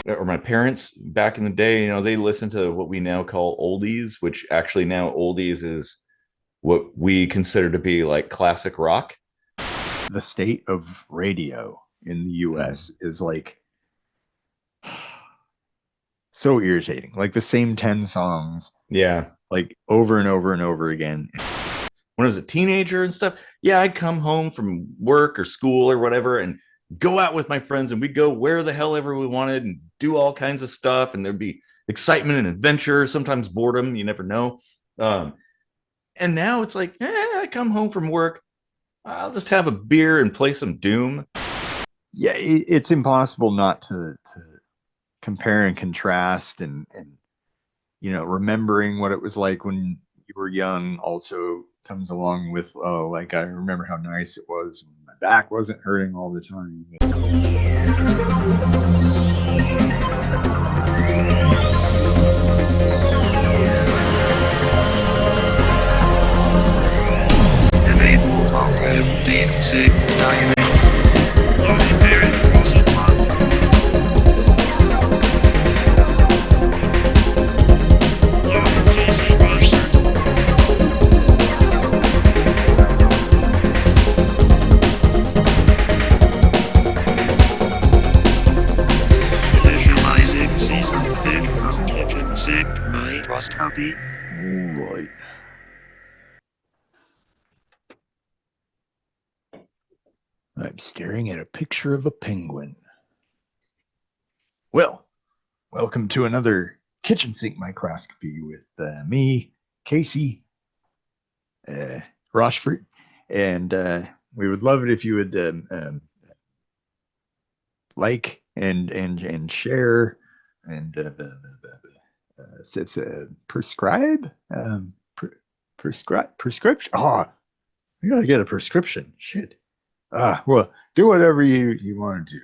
or my parents back in the day, they listened to what we now call oldies, which actually now oldies is what we consider to be like classic rock. The state of radio in the Mm. US is like so irritating. Like the same 10 songs, Yeah. like over and over and over again. When I was a teenager and stuff, yeah, I'd come home from work or school or whatever and go out with my friends and we'd go where the hell ever we wanted and do all kinds of stuff. And there'd be excitement and adventure, sometimes boredom, you never know. Um, and now it's like, I come home from work, I'll just have a beer and play some Doom. Yeah, it's impossible not to compare and contrast and remembering what it was like when you were young also comes along with, oh, like I remember how nice it was when my back wasn't hurting all the time. Enabled program deep sea diving. Loading period crossing line. Loading PC roster. Visualizing season 6 of Kitchen Sick Microscopy. Right. I'm staring at a picture of a penguin. Well, welcome to another kitchen sink microscopy with me, Casey, Rochford, and we would love it if you would like and share and prescribe prescription. Oh, I gotta get a prescription. Shit. Well, do whatever you want to do.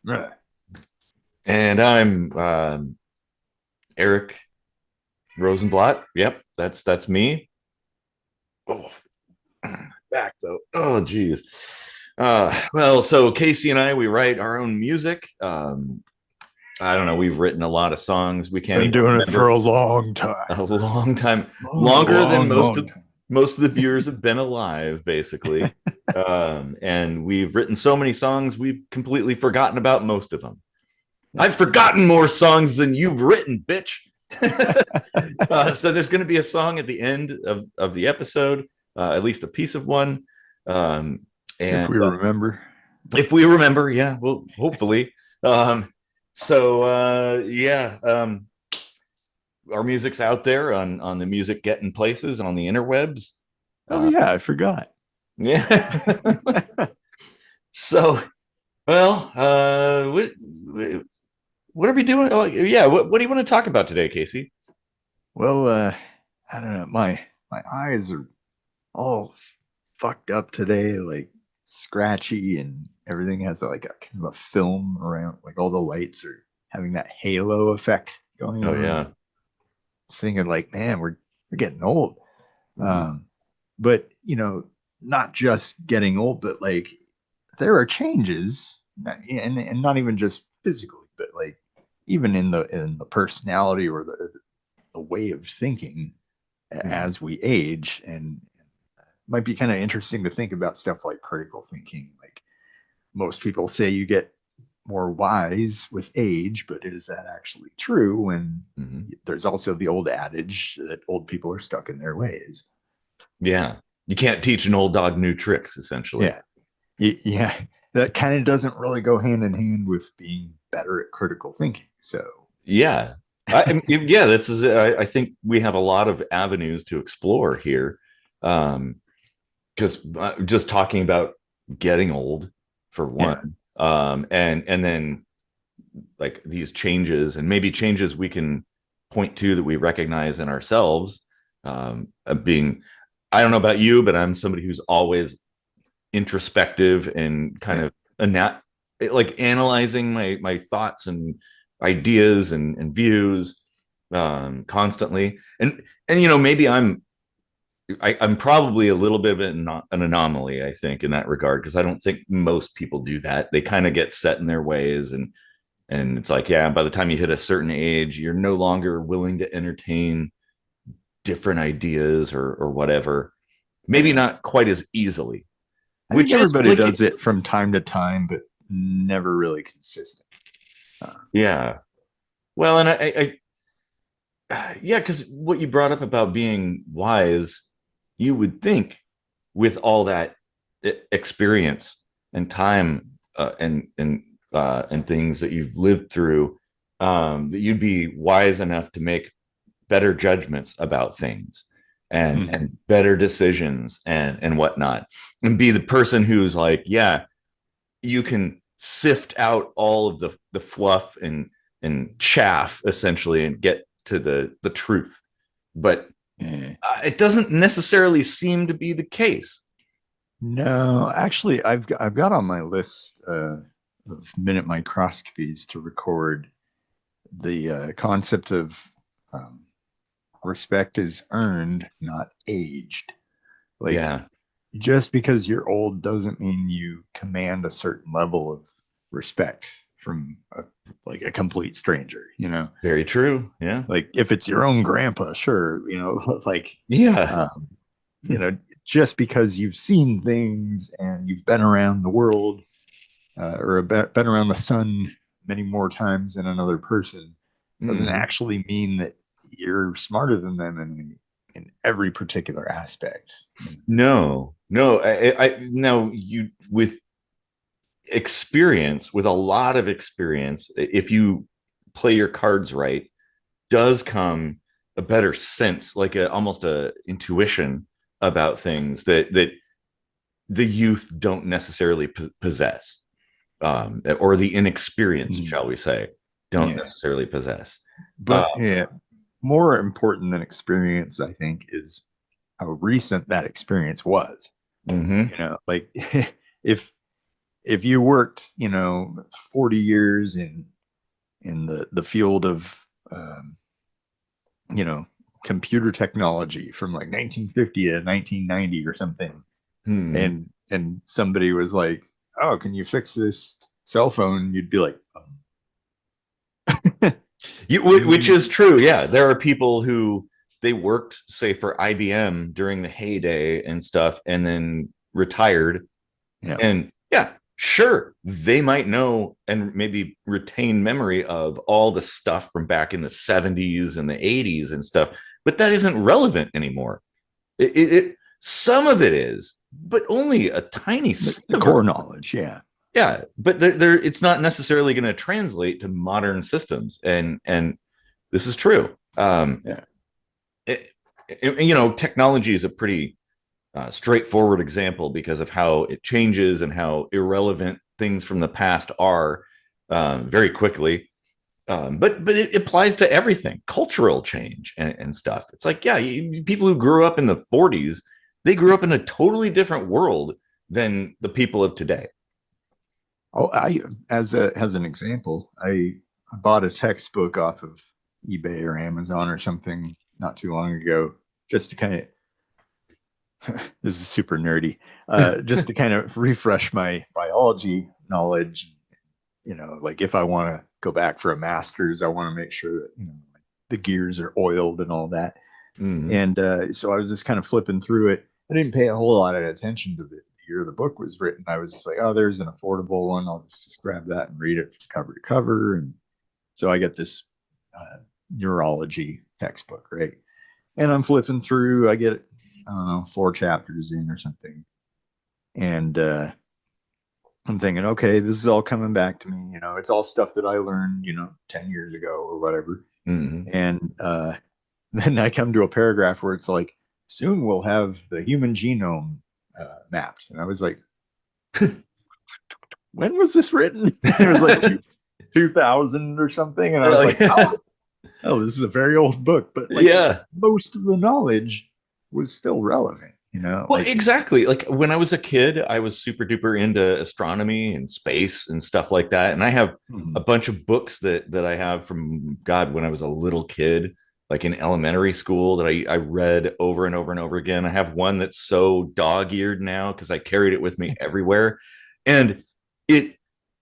Yeah. And I'm Erik Rosenblatt. Yep, that's me. Oh, back though. Oh, geez. Well, so Casey and I, we write our own music. I don't know. We've written a lot of songs. We can't Been even doing it for remember. a long time. A long time, longer than Long, most long of time. most of the viewers have been alive, basically. And we've written so many songs, we've completely forgotten about most of them. I've forgotten more songs than you've written, bitch. So there's going to be a song at the end of the episode, at least a piece of one. Um, If and we remember. if we remember, yeah, well, hopefully. Um, yeah, our music's out there on the music getting places on the interwebs. Oh Uh, yeah, I forgot. yeah. So, well, what are we doing? Oh, yeah. What do you want to talk about today, Casey? Well, I don't know. My eyes are all fucked up today, like scratchy, and everything has like a kind of a film around. Like all the lights are having that halo effect going Oh on. yeah. Thinking like, man, we're getting old. Mhm. Um, but not just getting old, but like there are changes, and not even just physically, but like even in the personality or the way of thinking Mhm. as we age, and it might be kind of interesting to think about stuff like critical thinking. Like most people say you get more wise with age, but is that actually true when Mhm. there's also the old adage that old people are stuck in their ways? Yeah. You can't teach an old dog new tricks, essentially. Yeah. Yeah, that kind of doesn't really go hand in hand with being better at critical thinking. So, Yeah. Yeah, this is I think we have a lot of avenues to explore here. Because just talking about getting old for yeah, one, and then like these changes and maybe changes we can point to that we recognize in ourselves. Being, I don't know about you, but I'm somebody who's always introspective and kind yeah, of like analyzing my thoughts and ideas and views constantly. And maybe I'm probably a little bit of an anomaly, I think, in that regard, because I don't think most people do that. They kind of get set in their ways And it's like, yeah, by the time you hit a certain age, you're no longer willing to entertain different ideas or whatever. Maybe Yeah. not quite as easily, I think which is everybody like, does it from time to time, but never really consistent. yeah. Well, and yeah, because what you brought up about being wise, you would think with all that experience and time and things that you've lived through, that you'd be wise enough to make better judgments about things Mhm. and better decisions and whatnot, and be the person who's like, yeah, you can sift out all of the fluff and chaff essentially and get to the truth. But Yeah. it doesn't necessarily seem to be the case. No, actually, I've got on my list of minute microscopies to record the concept of um, respect is earned, not aged. Like Yeah, just because you're old doesn't mean you command a certain level of respect from like a complete stranger, you know? very true. Yeah, Like if it's your own grandpa, sure, like yeah. um, just because you've seen things and you've been around the world or been around the sun many more times than another person doesn't Mhm. actually mean that you're smarter than them in every particular aspect. No, no. Now you with experience, with a lot of experience, if you play your cards right, does come a better sense, like almost a intuition about things that the youth don't necessarily possess, or the inexperienced, Mhm. shall we say, don't Yeah, necessarily possess. Uh, but yeah, more important than experience, I think, is how recent that experience was. mhm. Like if you worked 40 years in the field of um, you know computer technology from like 1950 to 1990 or something, Hmm. and somebody was like, oh, can you fix this cell phone? You'd be like, Which mm, is true. Yeah, there are people who they worked, say, for IBM during the heyday and stuff, and then retired. yeah. And yeah, sure, they might know and maybe retain memory of all the stuff from back in the 70s and the 80s and stuff, but that isn't relevant anymore. Some of it is, but only a tiny The core sliver. knowledge, yeah. Yeah, but it's not necessarily going to translate to modern systems, and this is true. Yeah. It, technology is a pretty straightforward example because of how it changes and how irrelevant things from the past are, very quickly. But it applies to everything, cultural change and stuff. It's like, yeah, people who grew up in the 40s, they grew up in a totally different world than the people of today. Oh, I as an example, I bought a textbook off of eBay or Amazon or something not too long ago, just to kind of this is super nerdy, just to kind of refresh my biology knowledge. Like if I want to go back for a master's, I want to make sure that the gears are oiled and all that. Mm-hmm. And so I was just kind of flipping through it. I didn't pay a whole lot of attention to the year the book was written. I was just like, oh, there's an affordable one. I'll just grab that and read it from cover to cover. And so I get this neurology textbook, right? And I'm flipping through. I get, I don't know, 4 chapters in or something. And I'm thinking, okay, this is all coming back to me. It's all stuff that I learned, 10 years ago or whatever. Mm-hmm. And then I come to a paragraph where it's like, soon we'll have the human genome mapped. And I was like, when was this written? It was like 2000 or something. And I was like, oh, this is a very old book. But like Yeah. most of the knowledge was still relevant, Well, like, exactly. Like when I was a kid, I was super duper into astronomy and space and stuff like that. And I have a mhm. bunch of books that I have from God when I was a little kid, like in elementary school, that I read over and over and over again. I have one that's so dog-eared now because I carried it with me everywhere. And it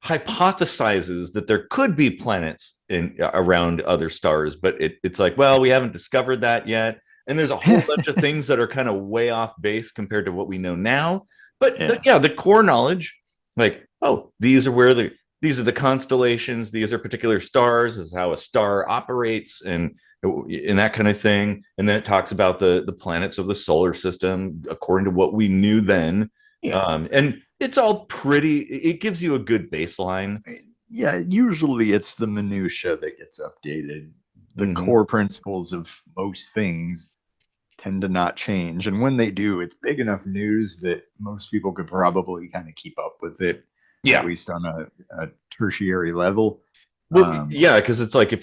hypothesizes that there could be planets in around other stars, but it's like, well, we haven't discovered that yet. And there's a whole bunch of things that are kind of way off base compared to what we know now. But Yeah. the core knowledge, like, oh, these are the constellations, these are particular stars, this is how a star operates, and that kind of thing. And then it talks about the planets of the solar system according to what we knew then. Yeah. And it's all pretty, it gives you a good baseline. Yeah, usually it's the minutia that gets updated. The Mhm. core principles of most things tend to not change. And when they do, it's big enough news that most people could probably kind of keep up with it, at Yeah. least on a tertiary level. Well, yeah, because it's like if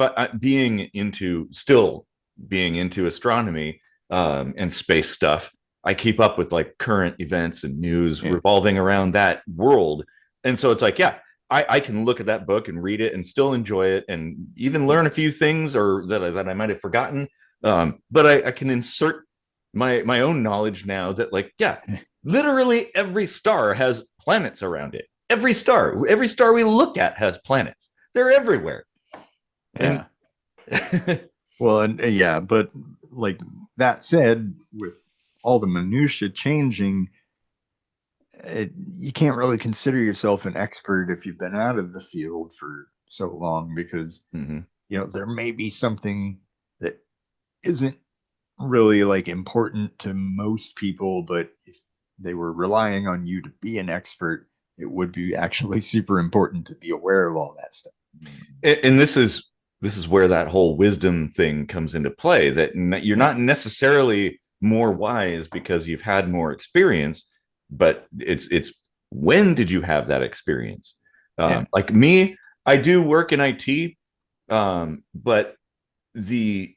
still being into astronomy and space stuff, I keep up with like current events and news Yeah. revolving around that world. And so it's like, yeah, I can look at that book and read it and still enjoy it and even learn a few things or that I might have forgotten. But I can insert my own knowledge now that, like, yeah, literally every star has planets around it. Every star we look at has planets. They're everywhere. Yeah. And Well, and yeah, but like that said, with all the minutia changing, you can't really consider yourself an expert if you've been out of the field for so long, because Mhm. there may be something that isn't really like important to most people, but if they were relying on you to be an expert, it would be actually super important to be aware of all that stuff. And this is where that whole wisdom thing comes into play, that you're not necessarily more wise because you've had more experience, but it's when did you have that experience? Yeah. Like me, I do work in IT, but the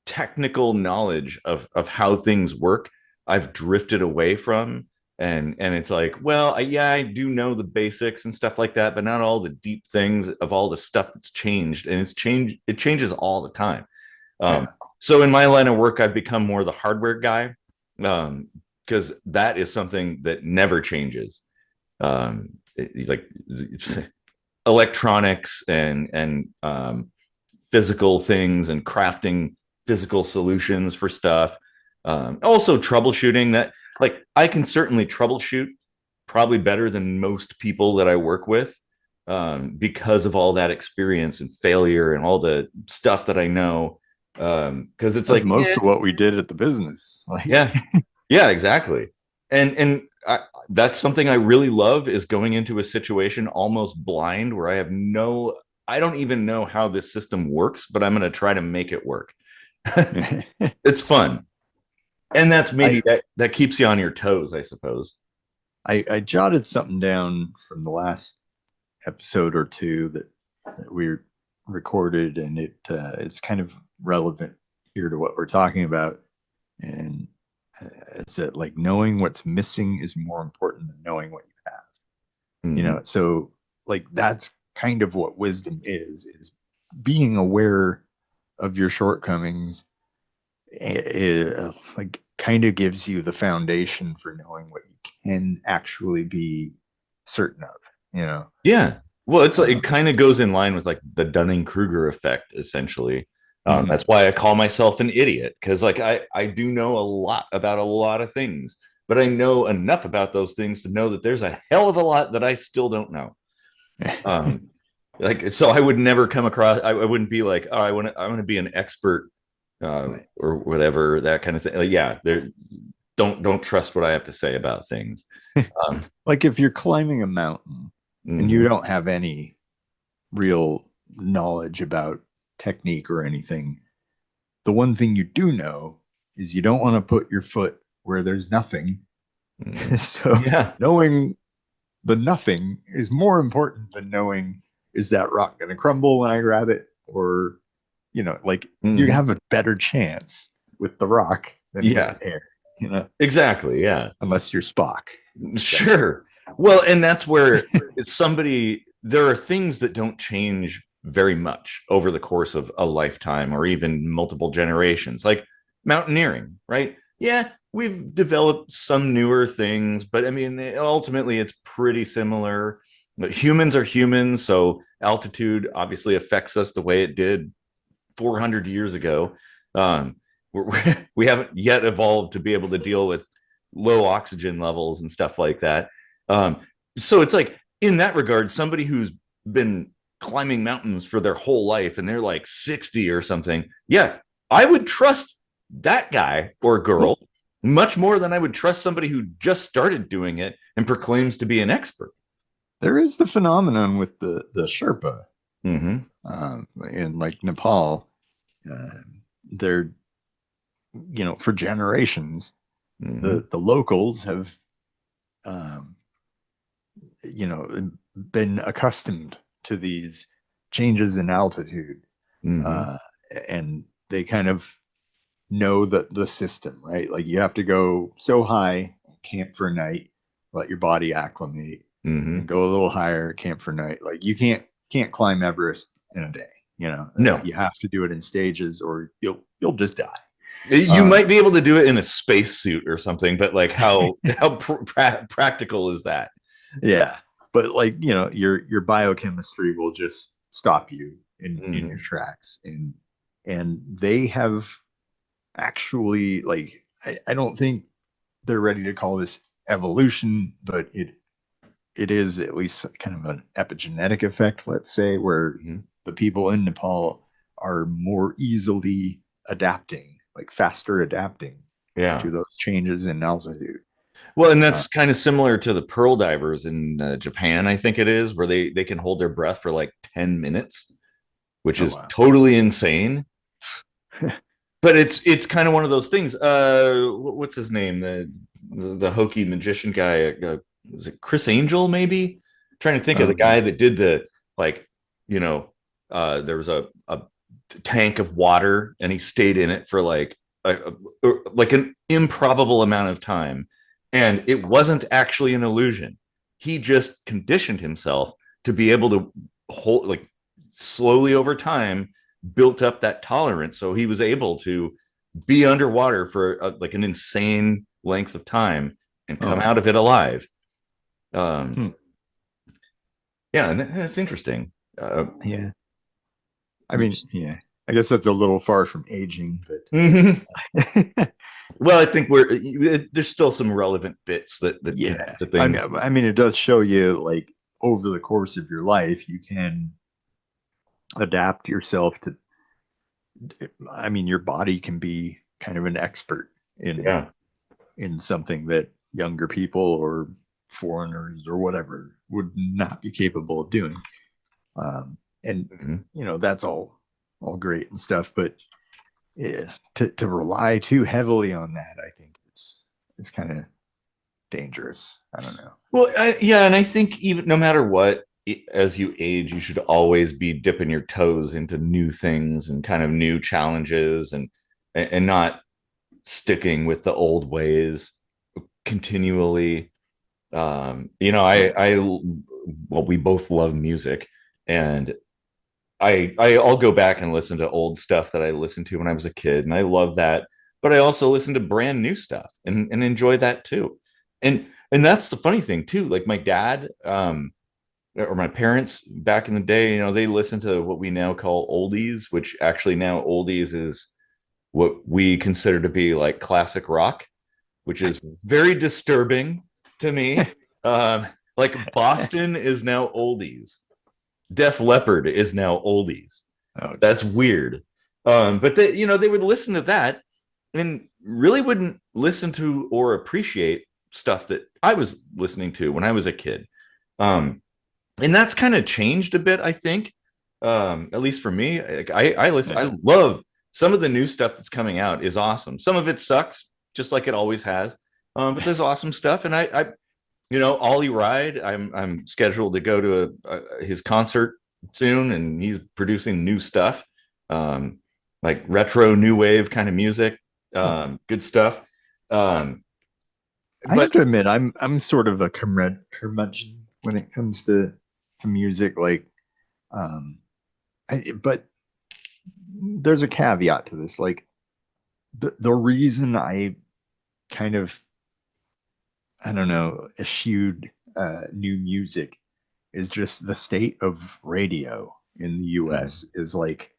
technical knowledge of how things work, I've drifted away from. And it's like, well, I do know the basics and stuff like that, but not all the deep things of all the stuff that's changed. And it changes all the time. Yeah. So in my line of work, I've become more the hardware guy, because that is something that never changes. Like electronics and physical things and crafting physical solutions for stuff. Also troubleshooting that, like, I can certainly troubleshoot probably better than most people that I work with, because of all that experience and failure and all the stuff that I know. Because it's That's like most of what we did at the business. Like, yeah, yeah, exactly. And that's something I really love, is going into a situation almost blind where I don't even know how this system works, but I'm going to try to make it work. It's fun. And that's maybe that keeps you on your toes, I suppose. I jotted something down from the last episode or two that we recorded, and it's kind of relevant here to what we're talking about. And it's that, like, knowing what's missing is more important than knowing what you have. Mhm. So like that's kind of what wisdom is being aware of your shortcomings. Like kind of gives you the foundation for knowing what you can actually be certain of. Yeah. Well, it's like, it kind of goes in line with like the Dunning-Kruger effect, essentially. Mhm. That's why I call myself an idiot, because like I do know a lot about a lot of things, but I know enough about those things to know that there's a hell of a lot that I still don't know. Like, so I would never come across, I wouldn't be like, oh, I want to be an expert, Right. or whatever, that kind of thing. Like, yeah, there, don't trust what I have to say about things. Like if you're climbing a mountain and you Mhm. don't have any real knowledge about technique or anything, the one thing you do know is you don't want to put your foot where there's nothing. Mhm. So Yeah. knowing the nothing is more important than knowing, is that rock going to crumble when I grab it? Or, like you Mhm. have a better chance with the rock than with Yeah, the air, exactly. Yeah. unless you're Spock. Sure. Well, and that's where there are things that don't change very much over the course of a lifetime or even multiple generations, like mountaineering, right? Yeah, we've developed some newer things, but I mean, ultimately it's pretty similar. But humans are humans, so altitude obviously affects us the way it did 400 years ago. We haven't yet evolved to be able to deal with low oxygen levels and stuff like that. Um, so it's like, in that regard, somebody who's been climbing mountains for their whole life and they're like 60 or something, yeah, I would trust that guy or girl much more than I would trust somebody who just started doing it and proclaims to be an expert. There is the phenomenon with the Sherpa, Mm-hmm. in like Nepal. Uh, they're, for generations, Mm-hmm. the locals have, um, you know, been accustomed to these changes in altitude, Mm-hmm. uh, and they kind of know the system, right? Like you have to go so high, camp for a night, let your body acclimate, Mm-hmm. and go a little higher, camp for a night. Like you can't climb Everest in a day. No, You have to do it in stages, or you'll just die. you Um, might be able to do it in a spacesuit or something, but like how practical is that? yeah, but like your biochemistry will just stop you in your Mm-hmm. tracks, and they have actually, like, I don't think they're ready to call this evolution, but it is at least kind of an epigenetic effect, let's say, where Mm-hmm. the people in Nepal are more easily adapting, like faster adapting Yeah. to those changes in altitude. Well, and Uh, that's kind of similar to the pearl divers in Japan, I think it is, where they can hold their breath for like 10 minutes, which oh is wow. totally insane. But it's kind of one of those things. What's his name? The hokey magician guy. Is it Chris Angel? Maybe. I'm trying to think of the Oh guy that did the, like, you know, there was a tank of water and he stayed in it for like an improbable amount of time, and it wasn't actually an illusion. He just conditioned himself to be able to hold, like, slowly over time built up that tolerance, so he was able to be underwater for like an insane length of time and come oh out of it alive. um hmm. yeah, and that's interesting. Yeah. I mean, yeah. I guess that's a little far from aging, mhm. but Well, I think there's still some relevant bits that yeah. connect the things. I mean, it does show you, like, over the course of your life, you can adapt yourself to. I mean, your body can be kind of an expert Yeah. in something that younger people or foreigners or whatever would not be capable of doing. And Mhm. that's all great and stuff, but yeah, to rely too heavily on that, I think it's kind of dangerous. I don't know. Well, yeah, and I think even no matter what, as you age, you should always be dipping your toes into new things and kind of new challenges, and not sticking with the old ways continually. Well, we both love music, and I'll go back and listen to old stuff that I listened to when I was a kid, and I love that. But I also listen to brand new stuff and enjoy that too. And that's the funny thing too. Like my dad, or my parents back in the day, they listened to what we now call oldies, which actually now oldies is what we consider to be like classic rock, which is very disturbing to me. Like Boston is now oldies. Def Leppard is now oldies. Oh, That's geez. weird. But they would listen to that and really wouldn't listen to or appreciate stuff that I was listening to when I was a kid. And that's kind of changed a bit, I think. At least for me, I listen. Yeah. I love some of the new stuff that's coming out is awesome. Some of it sucks, just like it always has. But there's awesome stuff, and Ollie Ride. I'm scheduled to go to his concert soon, and he's producing new stuff, um, like retro new wave kind of music. Huh. Good stuff. Um, I have but to admit, I'm sort of a curmudgeon when it comes to music. Like, um, but there's a caveat to this. Like, the reason I kind of, I don't know, eschewed new music is just the state of radio in the US is like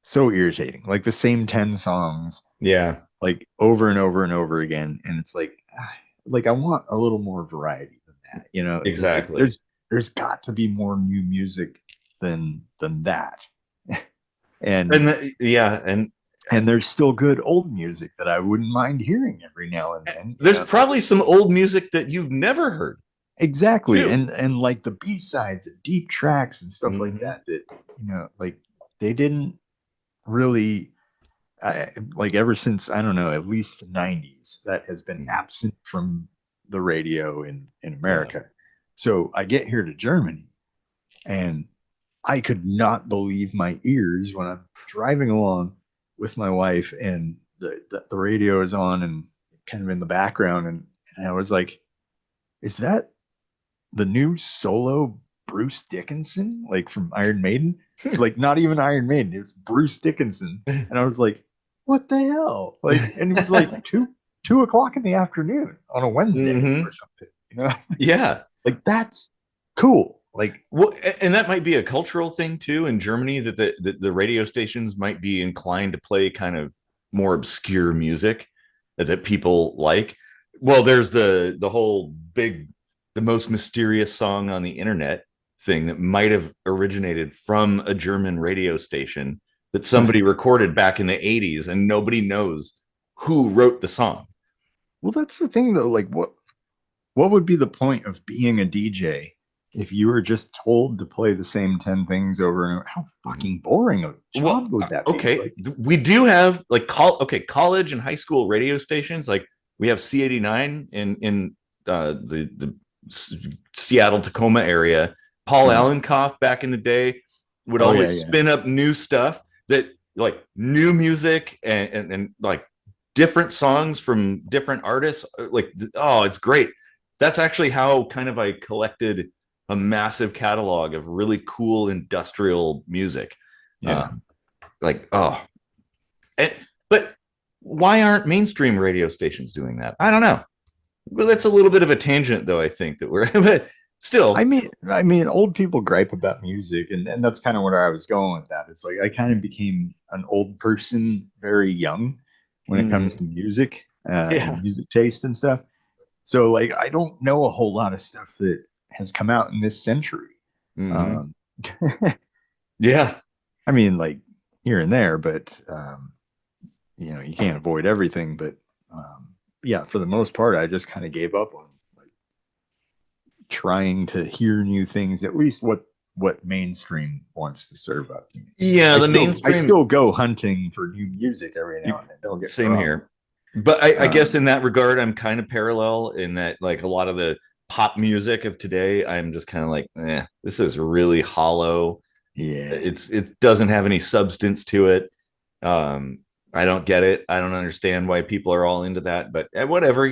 so irritating. Like the same 10 songs, Yeah, like over and over and over again. And it's like I want a little more variety than that. You know, like exactly. there's got to be more new music than that. and Yeah, and there's still good old music that I wouldn't mind hearing every now and then. there's probably some old music that you've never heard. Exactly. Too. And like the B-sides and deep tracks and stuff like Mhm. that, like they didn't really like ever since, I don't know, at least the 90s, that has been absent from the radio in Yeah. America. So I get here to Germany and I could not believe my ears when I'm driving along with my wife and the radio is on and kind of in the background. And I was like, is that the new solo Bruce Dickinson, like from Iron Maiden? Like not even Iron Maiden, it's Bruce Dickinson. And I was like, what the hell? Like, and it was like 2 o'clock in the afternoon on a Wednesday Mhm. or something, Yeah. like that's cool. Like, Well, and that might be a cultural thing too in Germany, that the radio stations might be inclined to play kind of more obscure music that people like. Well, there's the whole the most mysterious song on the internet thing that might have originated from a German radio station that somebody recorded back in the 80s, and nobody knows who wrote the song. well, that's the thing though. Like, what would be the point of being a DJ if you were just told to play the same 10 things over and over? How fucking boring a job would that be? Okay, Like, we do have like college and high school radio stations. Like we have C89 in the Seattle Tacoma area. Paul Allenkoff back in the day would Oh, always yeah. spin up new stuff, that like new music and like different songs from different artists. Like, oh, it's great. That's actually how kind of I collected a massive catalog of really cool industrial music. Yeah. Like, oh, but why aren't mainstream radio stations doing that? I don't know. Well, that's a little bit of a tangent, though. I think that we're, but still. I mean, old people gripe about music, and that's kind of where I was going with that. It's like I kind of became an old person very young when it comes Mhm. to music Yeah. and music taste and stuff. So, like, I don't know a whole lot of stuff that has come out in this century. Mhm. Um, Yeah. I mean, like here and there, but you can't avoid everything. But yeah, for the most part, I just kind of gave up on like trying to hear new things. At least what mainstream wants to serve up to me. Yeah. The I mainstream. still go hunting for new music every now and then. Don't get me Same wrong. here. But I guess Um, in that regard, I'm kind of parallel in that, like, a lot of the pop music of today, I'm just kind of like, this is really hollow. yeah, It doesn't have any substance to it. Um, I don't get it. I don't understand why people are all into that, but whatever,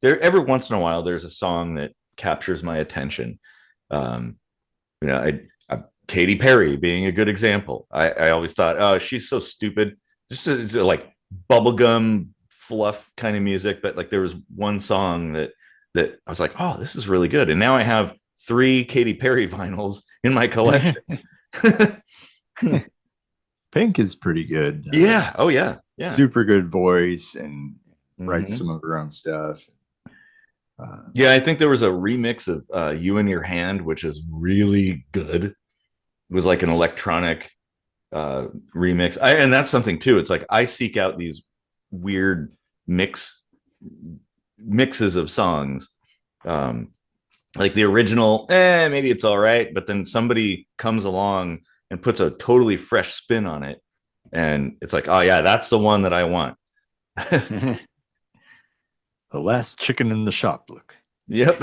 there every once in a while there's a song that captures my attention. Um, Katy Perry being a good example. I always thought, oh, she's so stupid. This is like bubblegum fluff kind of music, but like there was one song that I was like, oh, this is really good. And now I have 3 Katy Perry vinyls in my collection. Pink is pretty good. Yeah. Oh yeah. Yeah. Super good voice and writes Mhm. some of her own stuff. Yeah, I think there was a remix of "You and Your Hand," which is really good. It was like an electronic remix, and that's something too. It's like I seek out these weird mixes of songs. Like the original, maybe it's all right, but then somebody comes along and puts a totally fresh spin on it, and it's like, oh yeah, that's the one that I want. The last chicken in the shop look. Yep.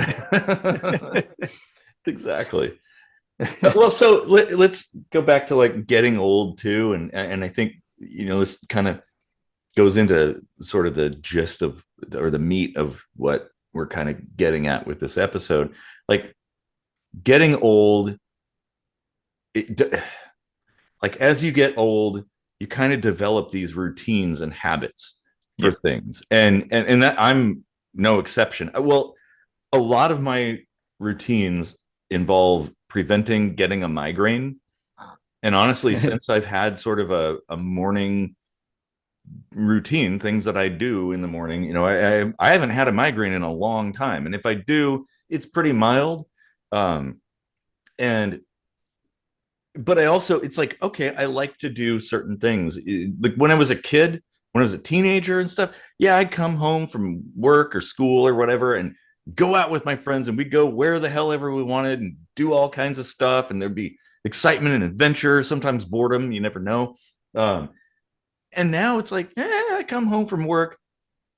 Exactly. Well, so let's go back to like getting old too, and I think this kind of goes into sort of the gist of, or the meat of what we're kind of getting at with this episode. Like getting old, like as you get old, you kind of develop these routines and habits for things, and that I'm no exception. Well, a lot of my routines involve preventing getting a migraine. And honestly, since I've had sort of a morning routine, things that I do in the morning, I haven't had a migraine in a long time. And if I do, it's pretty mild. Um, and but I also, it's like, okay, I like to do certain things. Like when I was a kid, when I was a teenager and stuff, yeah, I'd come home from work or school or whatever and go out with my friends and we'd go where the hell ever we wanted and do all kinds of stuff. And there'd be excitement and adventure, sometimes boredom, you never know. Um, and now it's like, I come home from work,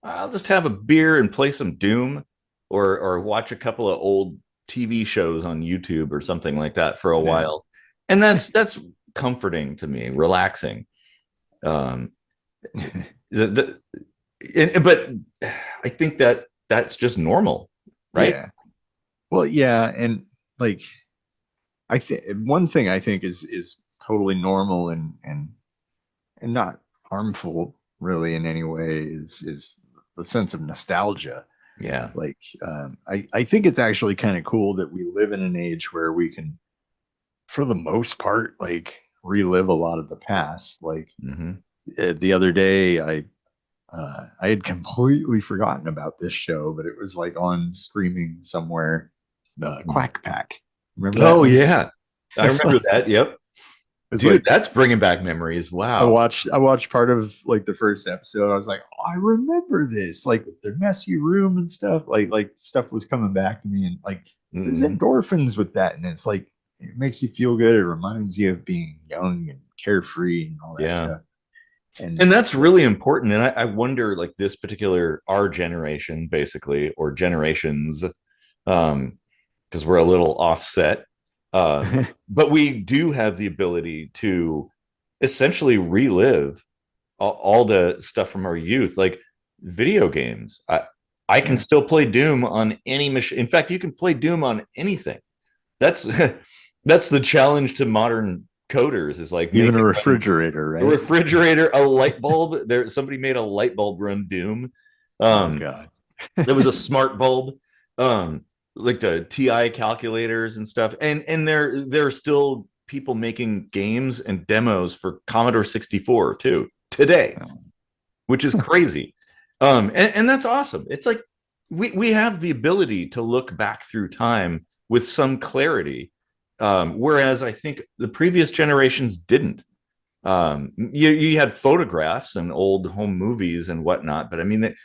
I'll just have a beer and play some Doom or watch a couple of old TV shows on YouTube or something like that for a while. And that's comforting to me, relaxing. Um, the, but I think that's just normal, right? Yeah. Well, yeah, and like I think one thing I think is totally normal and not harmful really in any way is the sense of nostalgia. Yeah. Like I think it's actually kind of cool that we live in an age where we can, for the most part, like relive a lot of the past. Like the other day, I had completely forgotten about this show, but it was like on streaming somewhere. The Quack Pack. Remember that? Oh one? yeah, I remember that. Yep. Dude, like, that's bringing back memories. Wow. I watched part of like the first episode. I was like, oh, I remember this, like the messy room and stuff. Like stuff was coming back to me, and like there's endorphins with that, and it's like it makes you feel good. It reminds you of being young and carefree and all that stuff. And that's really important. And I wonder, like this particular our generation, basically, or generations, because we're a little offset. But we do have the ability to essentially relive all the stuff from our youth, like video games. I can still play Doom on any machine. In fact, you can play Doom on anything. That's that's the challenge to modern coders, is like even a refrigerator, right? A refrigerator, a light bulb. Somebody made a light bulb run Doom. Oh god. There was a smart bulb. Like the TI calculators and stuff, and there are still people making games and demos for Commodore 64 too today, which is crazy. And that's awesome. It's like we have the ability to look back through time with some clarity, whereas I think the previous generations didn't. You had photographs and old home movies and whatnot, but I mean,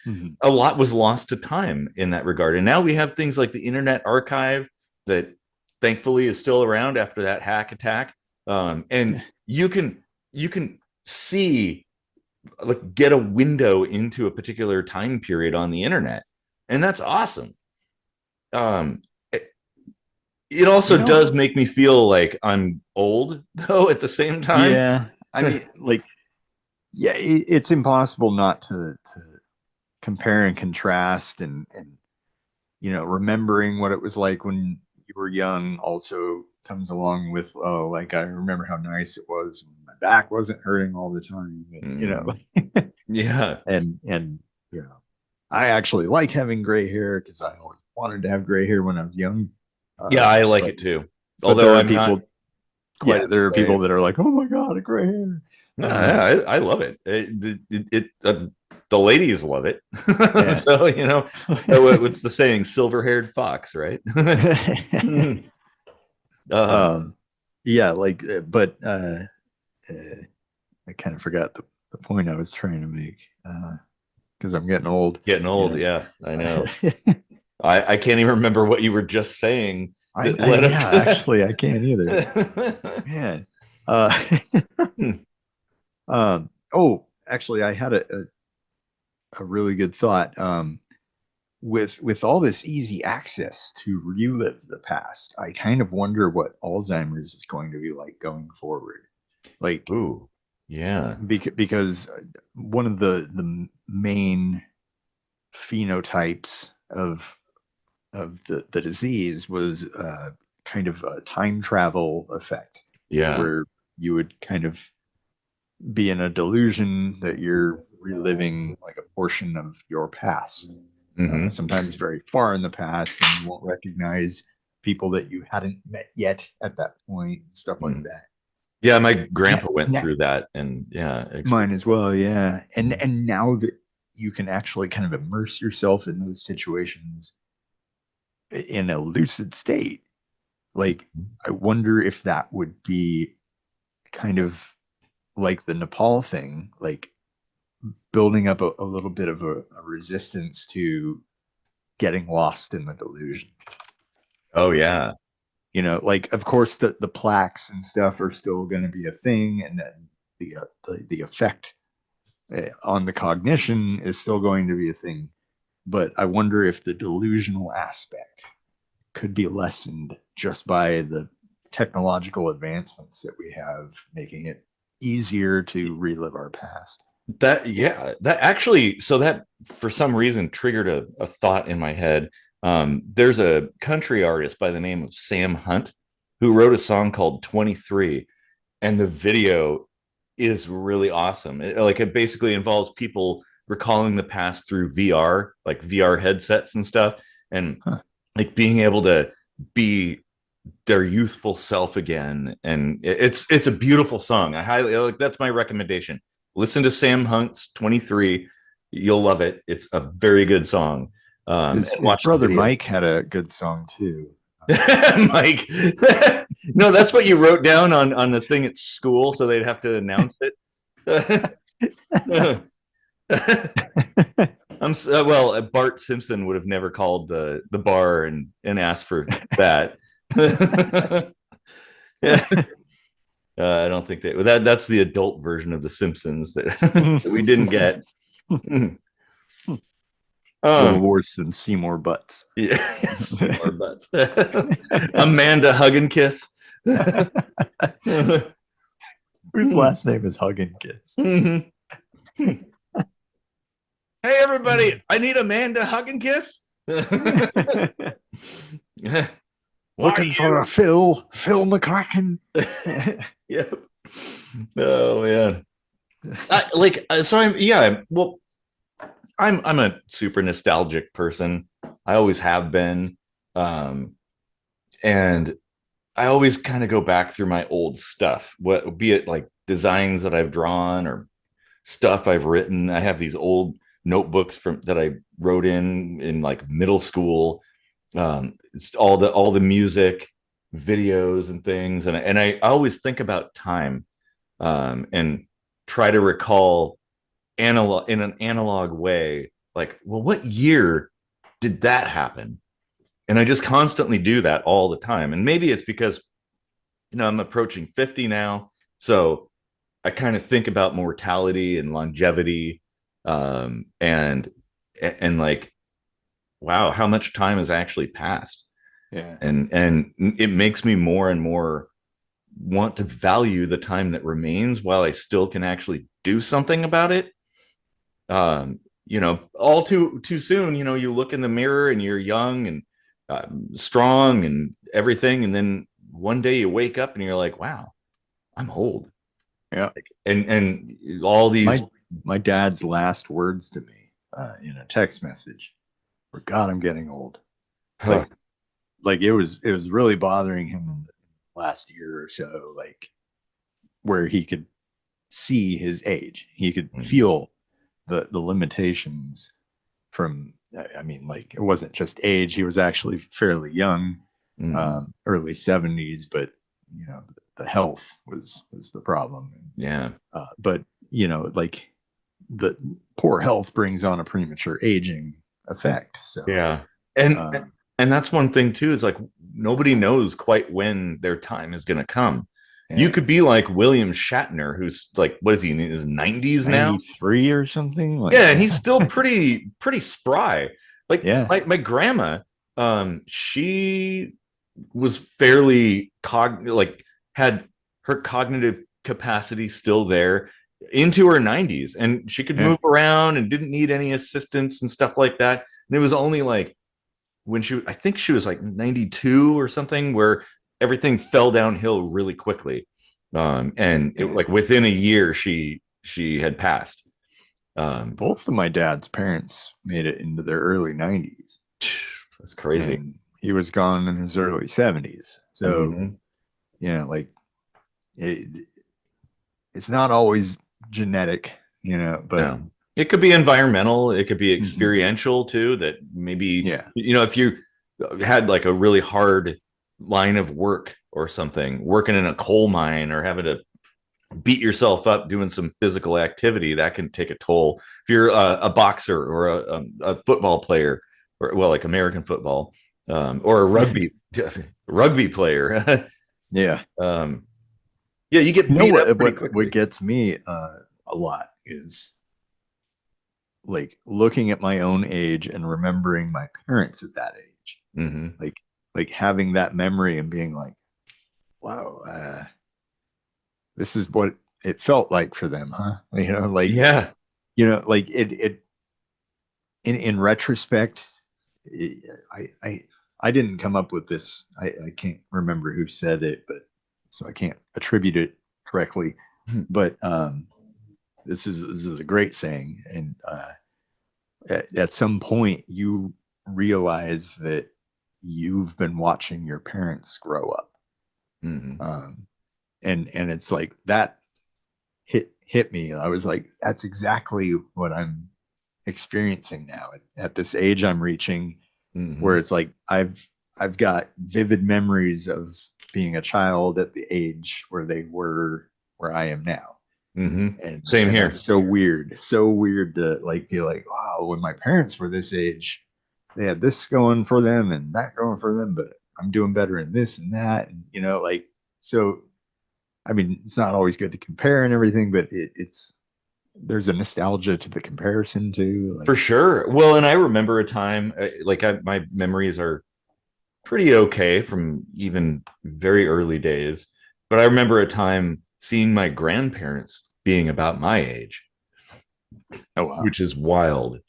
a lot was lost to time in that regard. And now we have things like the Internet Archive that thankfully is still around after that hack attack. And you can see, like, get a window into a particular time period on the internet, and that's awesome. It also does make me feel like I'm old, though, at the same time. Yeah. I mean, like, yeah, it's impossible not to compare and contrast and remembering what it was like when you were young also comes along with, oh, like I remember how nice it was when my back wasn't hurting all the time, and, yeah, and I actually like having gray hair because I always wanted to have gray hair when I was young. Yeah, I like it too. Although I'm people, not quite there are people that are like, "Oh my god, a gray hair!" I love it. The ladies love it. So what's the saying? Silver-haired fox, right? Yeah, like, but I kind of forgot the point I was trying to make because I'm getting old. Yeah, I know. I can't even remember what you were just saying. Actually, I can't either. Man. Oh, actually, I had a really good thought. With all this easy access to relive the past, I kind of wonder what Alzheimer's is going to be like going forward. Like, ooh, yeah, because one of the main phenotypes of the disease was kind of a time travel effect. Yeah, where you would kind of be in a delusion that you're reliving like a portion of your past, sometimes very far in the past, and you won't recognize people that you hadn't met yet at that point, stuff like that. Yeah, my grandpa went Yeah, through that, and yeah, mine as well. Yeah, Mhm. and now that you can actually kind of immerse yourself in those situations in a lucid state, like I wonder if that would be kind of like the Nepal thing, like building up a little bit of a resistance to getting lost in the delusion. Oh yeah, You know, like of course the plaques and stuff are still going to be a thing, and then the effect on the cognition is still going to be a thing. But I wonder if the delusional aspect could be lessened just by the technological advancements that we have, making it easier to relive our past. that actually, so that for some reason triggered a thought in my head. There's a country artist by the name of Sam Hunt who wrote a song called 23, and the video is really awesome. It basically involves people recalling the past through VR, like VR headsets and stuff, and Huh. like being able to be their youthful self again. And it's a beautiful song. I highly like, that's my recommendation. Listen to Sam Hunt's 23. You'll love it. It's a very good song. And His watch the brother video. Mike had a good song too. Mike. No, that's what you wrote down on the thing at school, so they'd have to announce it. Well, Bart Simpson would have never called the bar and asked for that. Yeah. I don't think that's the adult version of the Simpsons that, that we didn't get. A little worse than Seymour Butts. Yeah, Seymour Butts. Amanda Hug and Kiss. Whose last name is Huggin Kids? Hey everybody, I need Amanda Hug and Kiss. Looking for a Phil McCracken. Yep. Oh man. I'm a super nostalgic person. I always have been. And I always kind of go back through my old stuff, what be it like designs that I've drawn or stuff I've written. I have these old notebooks from that I wrote in like middle school. It's all the music, videos and things, and I always think about time, and try to recall analog in an analog way, like, well, what year did that happen? And I just constantly do that all the time. And maybe it's because, I'm approaching 50 now. So I kind of think about mortality and longevity, and like, wow, how much time has actually passed? Yeah. And it makes me more and more want to value the time that remains while I still can actually do something about it. All too soon, you look in the mirror and you're young and strong and everything, and then one day you wake up and you're like, wow, I'm old. Yeah. And all these my dad's last words to me in a text message were, God, I'm getting old. huh, Like it was really bothering him in the last year or so, like where he could see his age. He could feel the limitations from, I mean, like it wasn't just age. He was actually fairly young, early 70s, but the health was the problem. yeah. But like the poor health brings on a premature aging effect. So Yeah. And that's one thing too, is like nobody knows quite when their time is going to come. You could be like William Shatner, who's like, what is he in his 90s now? 93 or something. Like, yeah, and he's still pretty spry. Like, yeah, my grandma, she was fairly had her cognitive capacity still there into her 90s, and she could move around and didn't need any assistance and stuff like that. And it was only like when I think she was like 92 or something, where everything fell downhill really quickly. And like within a year, she had passed. Both of my dad's parents made it into their early 90s. That's crazy. And he was gone in his early 70s. So, Mhm. like it, it's not always genetic, but No, it could be environmental. It could be Mhm. experiential too. That maybe, Yeah. if you had like a really hard line of work or something, working in a coal mine or having to beat yourself up doing some physical activity, that can take a toll. If you're a boxer or a football player, or well, like American football, or a rugby player, Yeah. um, yeah, you get You know beat up what pretty what quickly. gets me a lot is like looking at my own age and remembering my parents at that age. Hmm. Like having that memory and being like, wow, this is what it felt like for them, huh? Yeah. Like it in retrospect, I didn't come up with this. I can't remember who said it, but so I can't attribute it correctly. But this is a great saying, and at some point you realize that you've been watching your parents grow up, Hmm. and it's like that hit me. I was like, that's exactly what I'm experiencing now at this age I'm reaching, where Hmm. it's like I've got vivid memories of being a child at the age where they were where I am now. Hmm. and Same and that's here. so weird to like be like, wow, when my parents were this age, they had this going for them and that going for them, but I'm doing better in this and that, and like, so I mean, it's not always good to compare and everything, but it's there's a nostalgia to the comparison too, For like. sure. Well, and I remember a time, my memories are pretty okay from even very early days, but I remember a time seeing my grandparents being about my age, Oh wow. which is wild.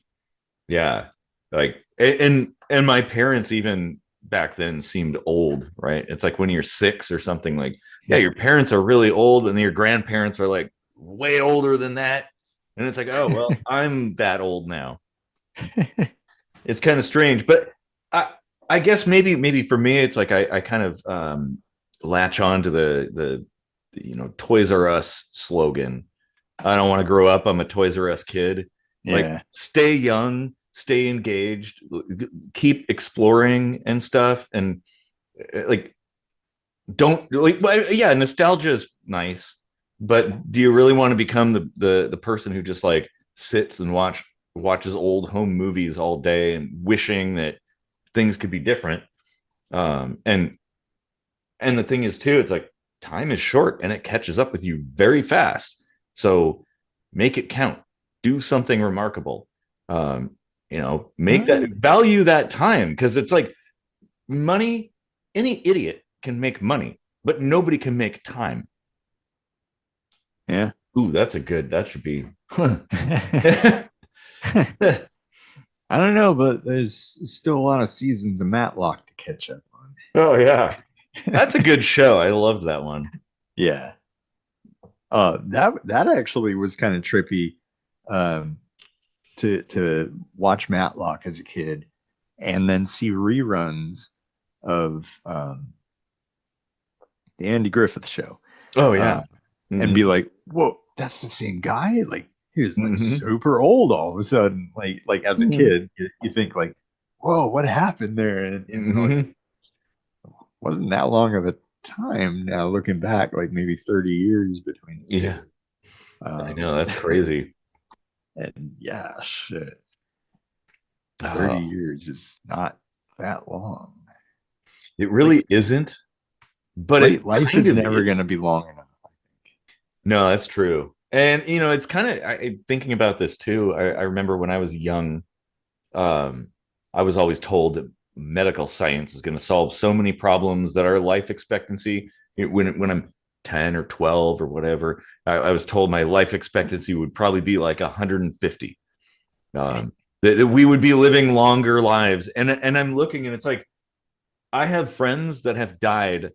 Yeah. Like, and my parents even back then seemed old, right? It's like when you're six or something, like, yeah, Yeah. your parents are really old and your grandparents are like way older than that. And it's like, oh, well, I'm that old now. It's kind of strange, but I I guess maybe for me it's like I kind of latch on to the Toys R Us slogan. I don't want to grow up. I'm a Toys R Us kid. Like, Yeah. stay young, stay engaged, keep exploring and stuff, and like, don't like, well, yeah, nostalgia is nice, but do you really want to become the person who just like sits and watches old home movies all day and wishing that things could be different? And the thing is too, it's like time is short and it catches up with you very fast. So make it count. Do something remarkable. Make that, Uh, value that time, because it's like money. Any idiot can make money, but nobody can make time. yeah. Ooh, that's a good. That should be. I don't know, but there's still a lot of seasons of Matlock to catch up Oh yeah, that's a on. good show. I loved that one. Yeah. That actually was kind of trippy, um, to watch Matlock as a kid, and then see reruns of the Andy Griffith Show, Oh yeah. uh, and be Hmm. like, "Whoa, that's the same guy!" Like he was like Hmm. super old all of a sudden. Like as a Hmm. kid, you think like, "Whoa, what happened there?" And like, Hmm. wasn't that long of a time now looking back, like maybe 30 years between the Yeah, two. I Um, know, that's crazy. and yeah, shit, 30 Oh, years is not that long. it Like really isn't, but it life kind is of never going to is. be long enough. No, that's true. And it's kind of thinking about this too. I remember when I was young, um, I was always told that medical science is going to solve so many problems that our life expectancy, when I'm 10 or 12 or whatever, I was told my life expectancy would probably be like 150. Um, that we would be living longer lives. And I'm looking and it's like I have friends that have died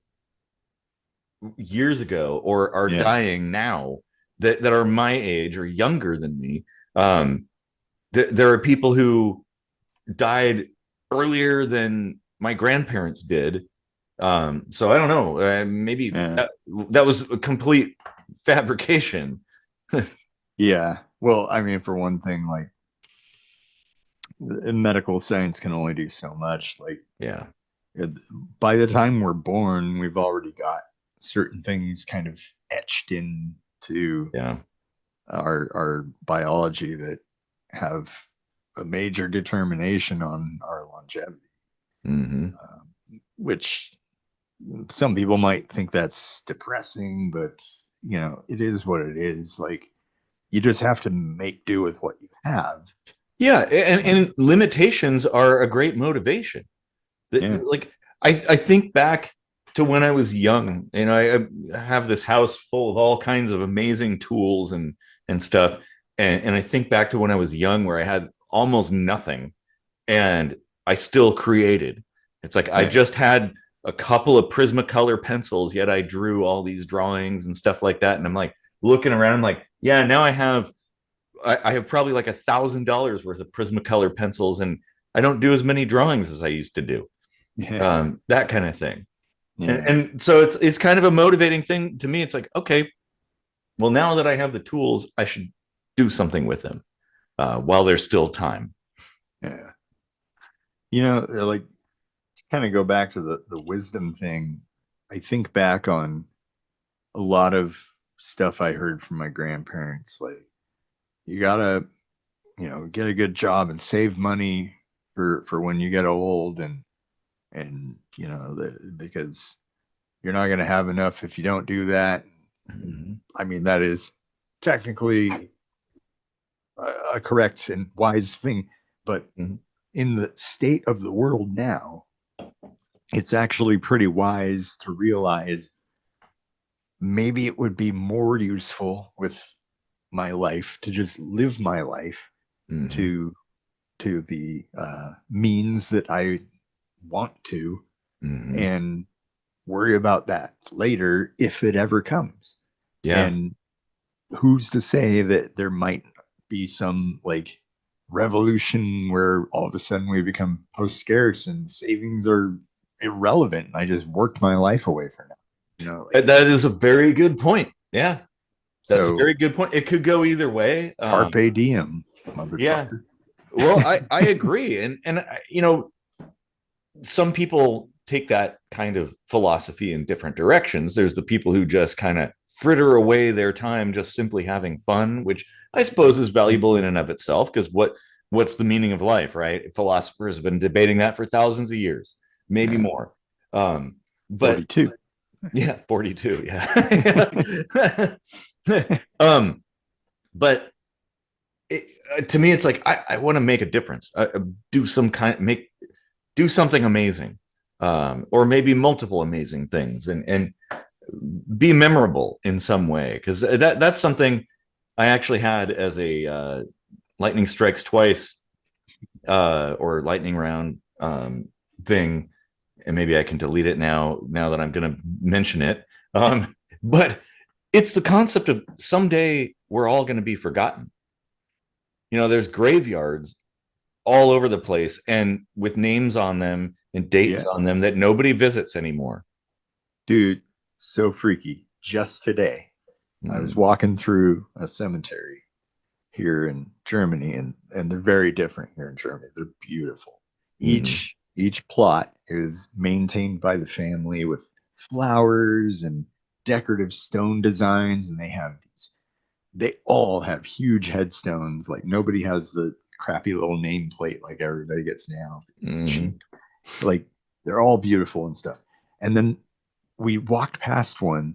years ago or are Yeah. dying now that are my age or younger than me. There are people who died earlier than my grandparents did. So I don't know. Maybe Yeah. that was a complete fabrication. Yeah. Well, I mean, for one thing, like medical science can only do so much. Like Yeah. it, by the time we're born, we've already got certain things kind of etched into Yeah. our biology that have a major determination on our longevity, Hmm. which some people might think that's depressing, but it is what it is. Like you just have to make do with what you have. Yeah, and limitations are a great motivation. Yeah. Like I think back to when I was young, and I have this house full of all kinds of amazing tools and stuff. And I think back to when I was young where I had almost nothing and I still created. It's like I Yeah. just had a couple of Prismacolor pencils, yet I drew all these drawings and stuff like that. And I'm like looking around, I'm like, yeah, now I have probably like $1,000 worth of Prismacolor pencils, and I don't do as many drawings as I used to do. Yeah. That kind of thing. And, Yeah. and so it's kind of a motivating thing to me. It's like, okay, well, now that I have the tools, I should do something with them while there's still time. Yeah. They're like kind of go back to the wisdom thing. I think back on a lot of stuff I heard from my grandparents. Like you gotta, get a good job and save money for when you get old, and because you're not gonna have enough if you don't do that. Mhm. I mean, that is technically a correct and wise thing, but Mhm. in the state of the world now, it's actually pretty wise to realize maybe it would be more useful with my life to just live my life Mhm. to the means that I want to, Mhm. and worry about that later if it ever comes. Yeah. And who's to say that there might be some like revolution where all of a sudden we become post scarce and savings are irrelevant and I just worked my life away for now. Like That is a very good point. Yeah, that's a so very good point. It could go either way. carpe diem, Yeah. motherfucker. Well, I agree, and some people take that kind of philosophy in different directions. There's the people who just kind of fritter away their time just simply having fun, which I suppose is valuable in and of itself. Because what's the meaning of life, right? Philosophers have been debating that for thousands of years, maybe Yeah. more. But 42. yeah, 42. Yeah. um, but to me, it's like I want to make a difference. Do some kind, do something amazing, or maybe multiple amazing things, and be memorable in some way. Because that's something I actually had as a lightning strikes twice or lightning round thing, and maybe I can delete it now that I'm going to mention it. But it's the concept of someday we're all going to be forgotten. There's graveyards all over the place and with names on them and dates Yeah. on them that nobody visits anymore. Dude, so freaky. Just today, I was Mm, walking through a cemetery here in Germany, and they're very different here in Germany. They're beautiful. mm, Each plot is maintained by the family with flowers and decorative stone designs, and they all have huge headstones. Like nobody has the crappy little nameplate like everybody gets now. It's mm, cheap. Like they're all beautiful and stuff. And then we walked past one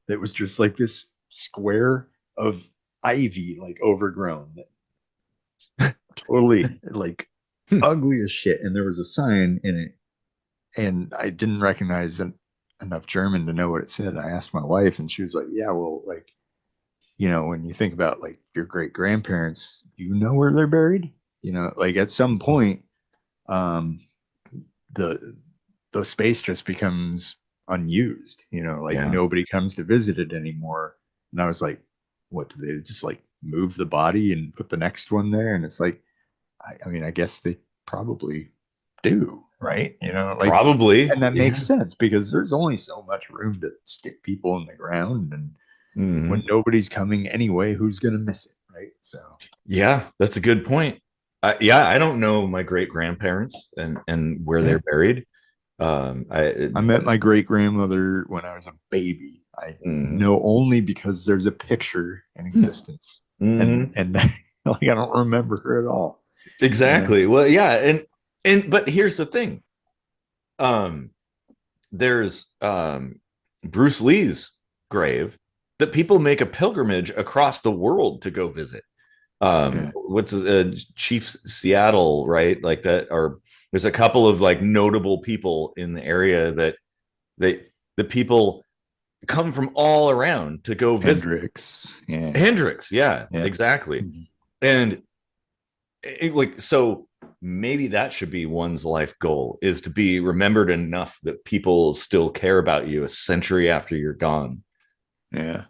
that was just like this square of ivy, like overgrown, totally like ugly as shit. And there was a sign in it, and I didn't recognize enough German to know what it said. I asked my wife, and she was like, "Yeah, well, like when you think about like your great grandparents, you know where they're buried. Like at some point, um, the the space just becomes unused. Like yeah. nobody comes to visit it anymore." And I was like, "What do they just like move the body and put the next one there?" And it's like, I mean, I guess they probably do. right? You know, like, Probably. and that Yeah. makes sense because there's only so much room to stick people in the ground, and when Mhm. nobody's coming anyway, who's gonna miss it, right? So Yeah, that's a good point. Yeah, I don't know my great grandparents and where yeah, they're buried. I I met my great grandmother when I was a baby. I mhm. know only because there's a picture in existence, Mhm. and like I don't remember her at all. You know, Exactly. Well, yeah, and but here's the thing. Um, there's Bruce Lee's grave that people make a pilgrimage across the world to go visit. yeah, What's Chief Seattle, right? Like that, or there's a couple of like notable people in the area that they the people come from all around to go visit. Hendrix, yeah, Hendrix, yeah, yeah. exactly. Mhm. And like so maybe that should be one's life goal, is to be remembered enough that people still care about you a century after you're gone. Yeah.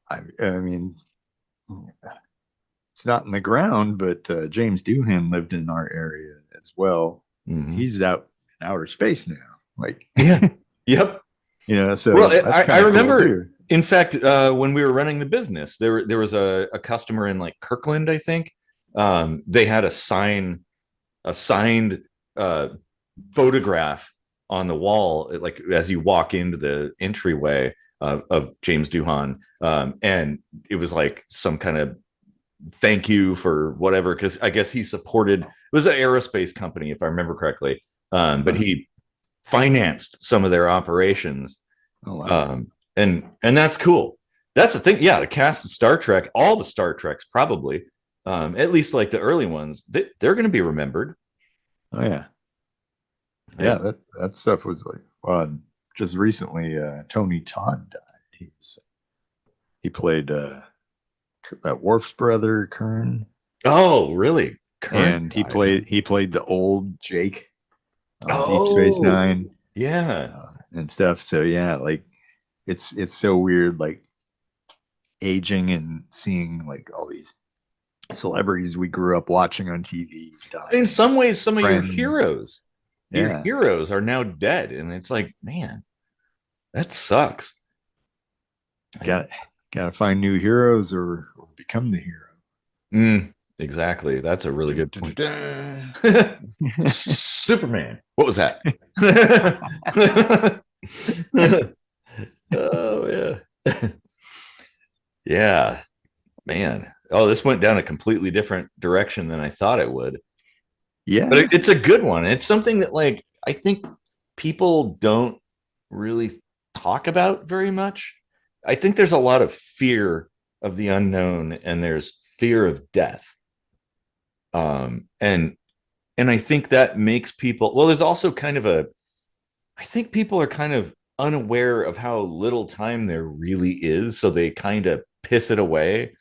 I mean, it's not in the ground, but James Doohan lived in our area as well. Mm-hmm. He's out in outer space now. Like, Yeah. Yep. Well, so that's I kind of cool remember, too. in fact, when we were running the business, there was a customer in like Kirkland, I think. They had a signed uh, photograph on the wall, like as you walk into the entryway of James Doohan, and it was like some kind of thank you for whatever, because I guess he supported, it was an aerospace company if I remember correctly, but Huh. he financed some of their operations, Oh wow. um, and that's cool. That's the thing. Yeah, the cast of Star Trek, all the Star Treks probably, at least like the early ones, they're going to be remembered. Oh yeah. Yeah, Like, that stuff was like just recently Tony Todd died. He played that Worf's brother Kern, oh, really? Current and guy? he played the old Jake on Deep Space Oh, Nine yeah. and stuff. So yeah, like it's so weird, like aging and seeing like all these celebrities we grew up watching on TV In dying, some ways, some of friends. your Yeah, heroes are now dead, and it's like, man, that sucks. Like, got got to find new heroes or become the hero. exactly. That's a really Dun, good dun, point. dun, Superman. What was that? Oh yeah. Yeah, man. Oh, this went down a completely different direction than I thought it would. But yeah, it's a good one. It's something that like I think people don't really talk about very much. I think there's a lot of fear of the unknown, and there's fear of death. Um, and and I think that makes people, well, there's also kind of a, I think people are kind of unaware of how little time there really is, so they kind of piss it away,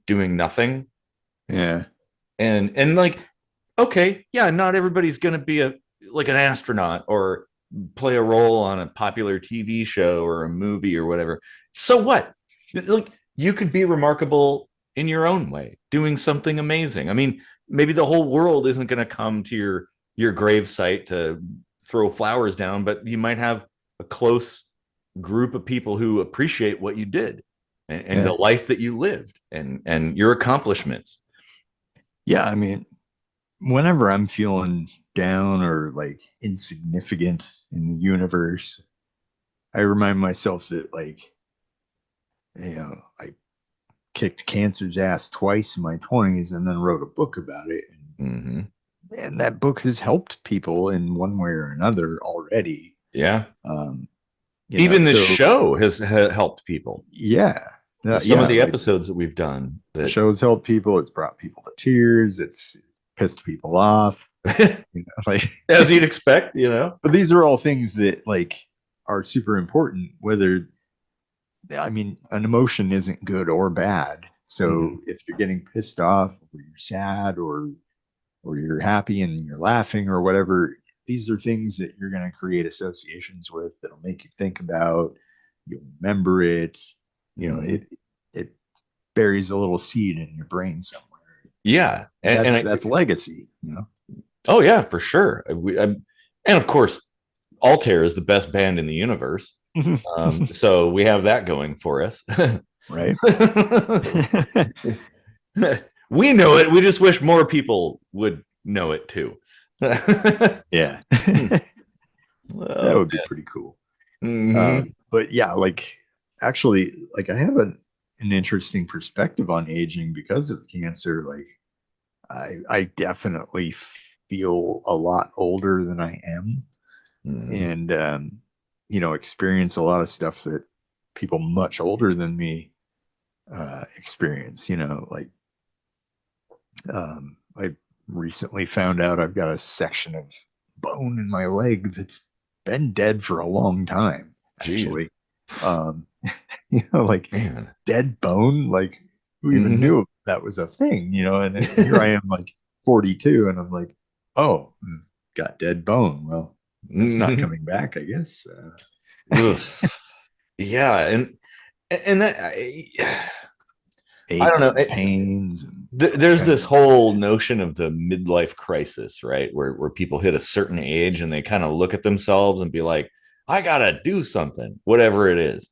doing nothing. yeah, And like, okay, yeah, not everybody's going to be a like an astronaut or play a role on a popular TV show or a movie or whatever. So what? Like, you could be remarkable in your own way, doing something amazing. I mean, maybe the whole world isn't going to come to your grave site to throw flowers down, but you might have a close group of people who appreciate what you did, and the yeah, life that you lived, and your accomplishments. yeah. I mean, whenever I'm feeling down or like insignificant in the universe, I remind myself that like I kicked cancer's ass twice in my 20s and then wrote a book about it. Mm-hmm. And that book has helped people in one way or another already. Yeah. Um, Even this so show has helped people. yeah, Some of yeah, the like episodes that we've done the that show's helped people. It's brought people to tears. It's pissed people off. Like, as you'd expect, you know. but these are all things that like are super important. Whether I mean, an emotion isn't good or bad. Mm-hmm. So if you're getting pissed off, or you're sad, or you're happy and you're laughing or whatever, these are things that you're going to create associations with that'll make you think about. You'll remember it. Mm-hmm. It buries a little seed in your brain somewhere. Yeah, and That's legacy. Oh yeah, for sure. And of course, Altair is the best band in the universe. So we have that going for us. Right. We know it. We just wish more people would know it too. Yeah. That Oh, would be pretty cool. mhm. But yeah, like actually, like I have an interesting perspective on aging because of cancer. Like I definitely feel a lot older than I am, Mhm. and experience a lot of stuff that people much older than me experience. Like I recently found out I've got a section of bone in my leg that's been dead for a long time, Jeez, actually. Um, like man. dead bone, like who even Mhm. knew that was a thing, and here I am like 42 and I'm like, oh, got dead bone. Well, that's not Mhm. coming back, I guess. Ugh. Yeah, and that I don't Aches know. and pains and all There's kinds this of whole notion of the midlife crisis, right? Where people hit a certain age and they kind of look at themselves and be like, I gotta do something, whatever it is.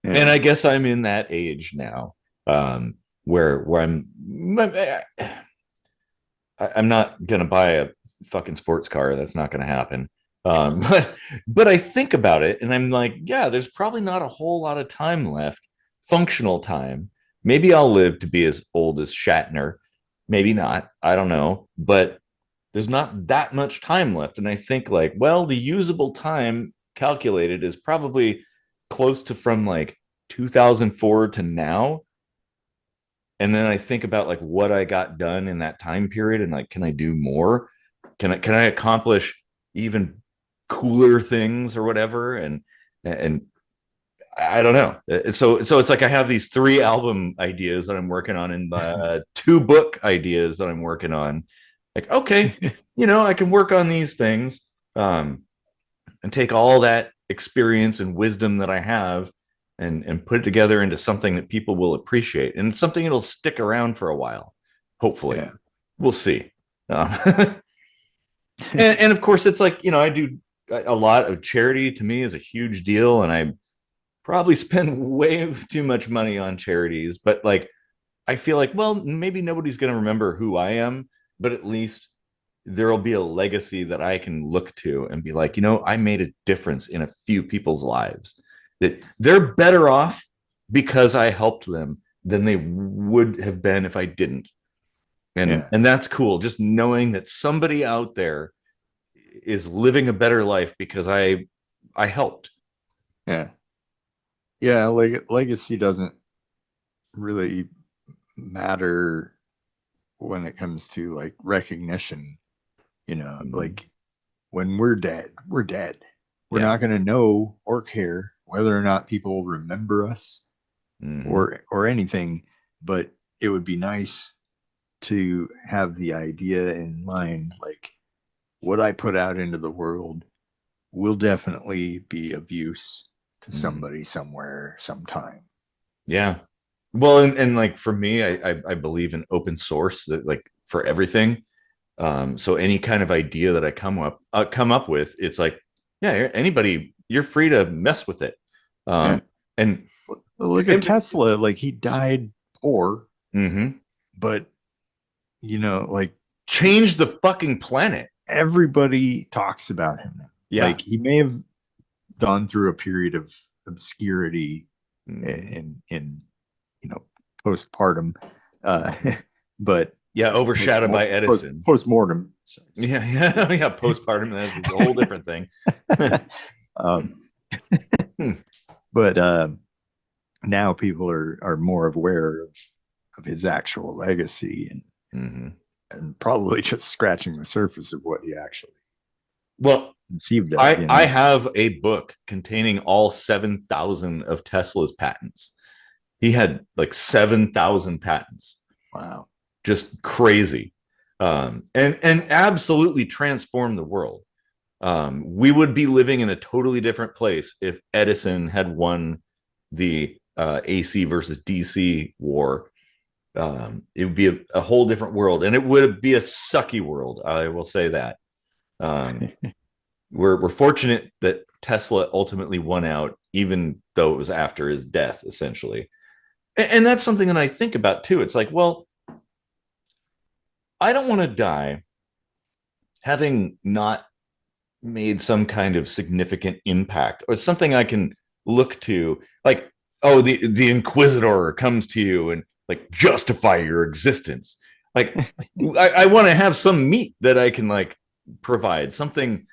And yeah. I guess I'm in that age now, where I'm not gonna buy a fucking sports car. That's not gonna happen. But I think about it and I'm like, yeah, there's probably not a whole lot of time left, functional time. Maybe I'll live to be as old as Shatner. Maybe not. I don't know. But there's not that much time left. And I think like, well, the usable time calculated is probably close to from like 2004 to now. And then I think about like what I got done in that time period and like, can I do more? Can I accomplish even cooler things or whatever? And I don't know. So it's like I have these 3 album ideas that I'm working on and 2 book ideas that I'm working on. Like, okay, I can work on these things um, and take all that experience and wisdom that I have and put it together into something that people will appreciate and something that'll stick around for a while. Hopefully, Yeah. we'll see. Um, and of course, it's like I do a lot of charity. To me, is a huge deal, and I probably spend way too much money on charities. But like, I feel like, well, maybe nobody's going to remember who I am, but at least there'll be a legacy that I can look to and be like, I made a difference in a few people's lives. That they're better off because I helped them than they would have been if I didn't. And Yeah. and that's cool. Just knowing that somebody out there is living a better life because I helped. Yeah. Yeah. Like legacy doesn't really matter when it comes to like recognition, Mm-hmm. like when we're dead, we're dead. We're Yeah. not going to know or care whether or not people remember us Mm-hmm. or anything, but it would be nice to have the idea in mind like what I put out into the world will definitely be of use to Mm-hmm. somebody somewhere sometime. Yeah. Well, and like for me, I believe in open source that like for everything. So any kind of idea that I come up with, it's like, yeah, anybody, you're free to mess with it. Yeah. And Look at it, Tesla. Like he died poor, mm-hmm. but like Change the fucking planet. everybody talks about him. Yeah. Like he may have gone through a period of obscurity Mhm. in you know postpartum, uh, but Yeah, overshadowed by Edison. postmortem. Yeah, yeah, yeah. Postpartum, that's a whole different thing. um, Hmm. but now people are more aware of his actual legacy Mhm. and probably just scratching the surface of what he actually Well, conceived of. I have a book containing all 7,000 of Tesla's patents. He had like 7,000 patents. Wow. Just crazy. And absolutely transformed the world. We would be living in a totally different place if Edison had won the AC versus DC war. It would be a whole different world, and it would be a sucky world. I will say that. Um, we're fortunate that Tesla ultimately won out, even though it was after his death, essentially. And that's something that I think about too. It's like, well, I don't want to die having not made some kind of significant impact or something I can look to, like, oh, the Inquisitor comes to you and like justify your existence. Like, I want to have some meat that I can like provide something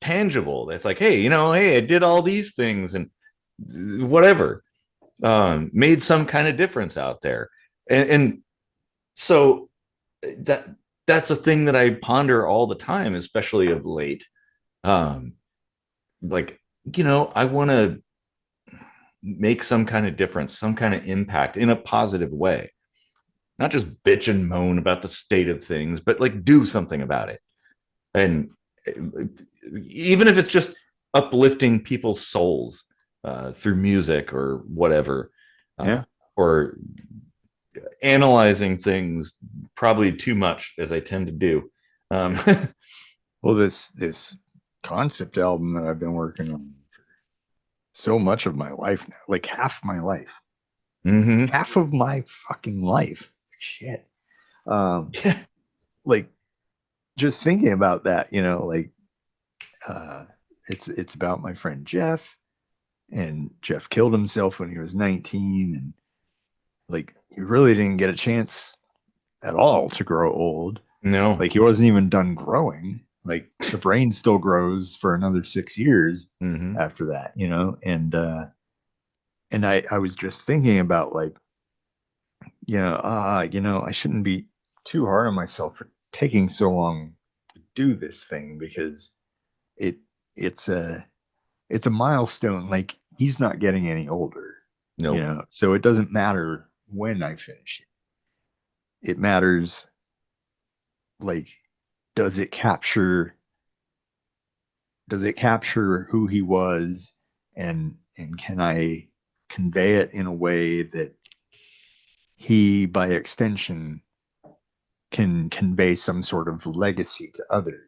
tangible. That's like, hey, hey, I did all these things and whatever, made some kind of difference out there, and so that that's a thing that I ponder all the time, especially of late. Um, like, I want to make some kind of difference, some kind of impact in a positive way, not just bitch and moan about the state of things, but like do something about it. And even if it's just uplifting people's souls through music or whatever, Yeah. or analyzing things probably too much, as I tend to do. Um, Well, this concept album that I've been working on so much of my life now, like half my life, mhm. half of my fucking life. Shit. Um, Yeah. like just thinking about that, like uh it's about my friend Jeff, and Jeff killed himself when he was 19, and like he really didn't get a chance at all to grow old. No. Like he wasn't even done growing. Like the brain still grows for another 6 years Mhm. after that, and I was just thinking about like, I shouldn't be too hard on myself for taking so long to do this thing, because it it's a milestone. Like he's not getting any older, No. so it doesn't matter when I finish it. It matters, like, does it capture who he was, and can I convey it in a way that he, by extension, can convey some sort of legacy to others.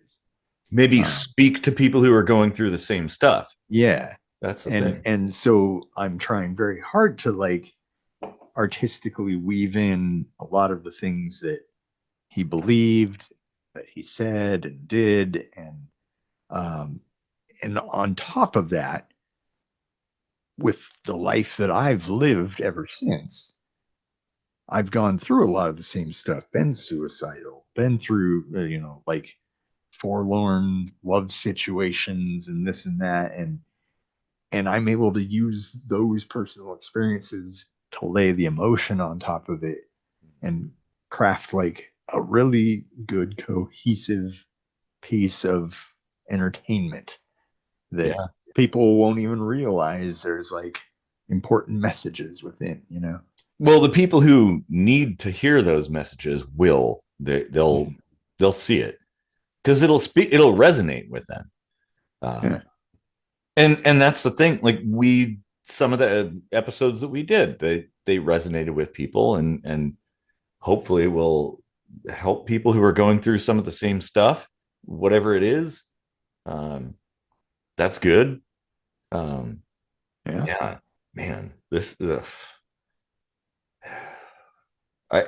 Maybe speak to people who are going through the same stuff. Yeah. That's the and thing. and so I'm trying very hard to like artistically weave in a lot of the things that he believed, that he said and did, um and on top of that, with the life that I've lived ever since, I've gone through a lot of the same stuff, been suicidal, been through, like forlorn love situations and this and that. And I'm able to use those personal experiences to lay the emotion on top of it and craft like a really good cohesive piece of entertainment that Yeah. people won't even realize there's like important messages within. Well, the people who need to hear those messages will. Mhm. They'll see it because it'll resonate with them. Yeah. And that's the thing. Like, some of the episodes that we did, they resonated with people, and hopefully will help people who are going through some of the same stuff, whatever it is. Um, that's good. Um, Yeah. yeah, man, this, I,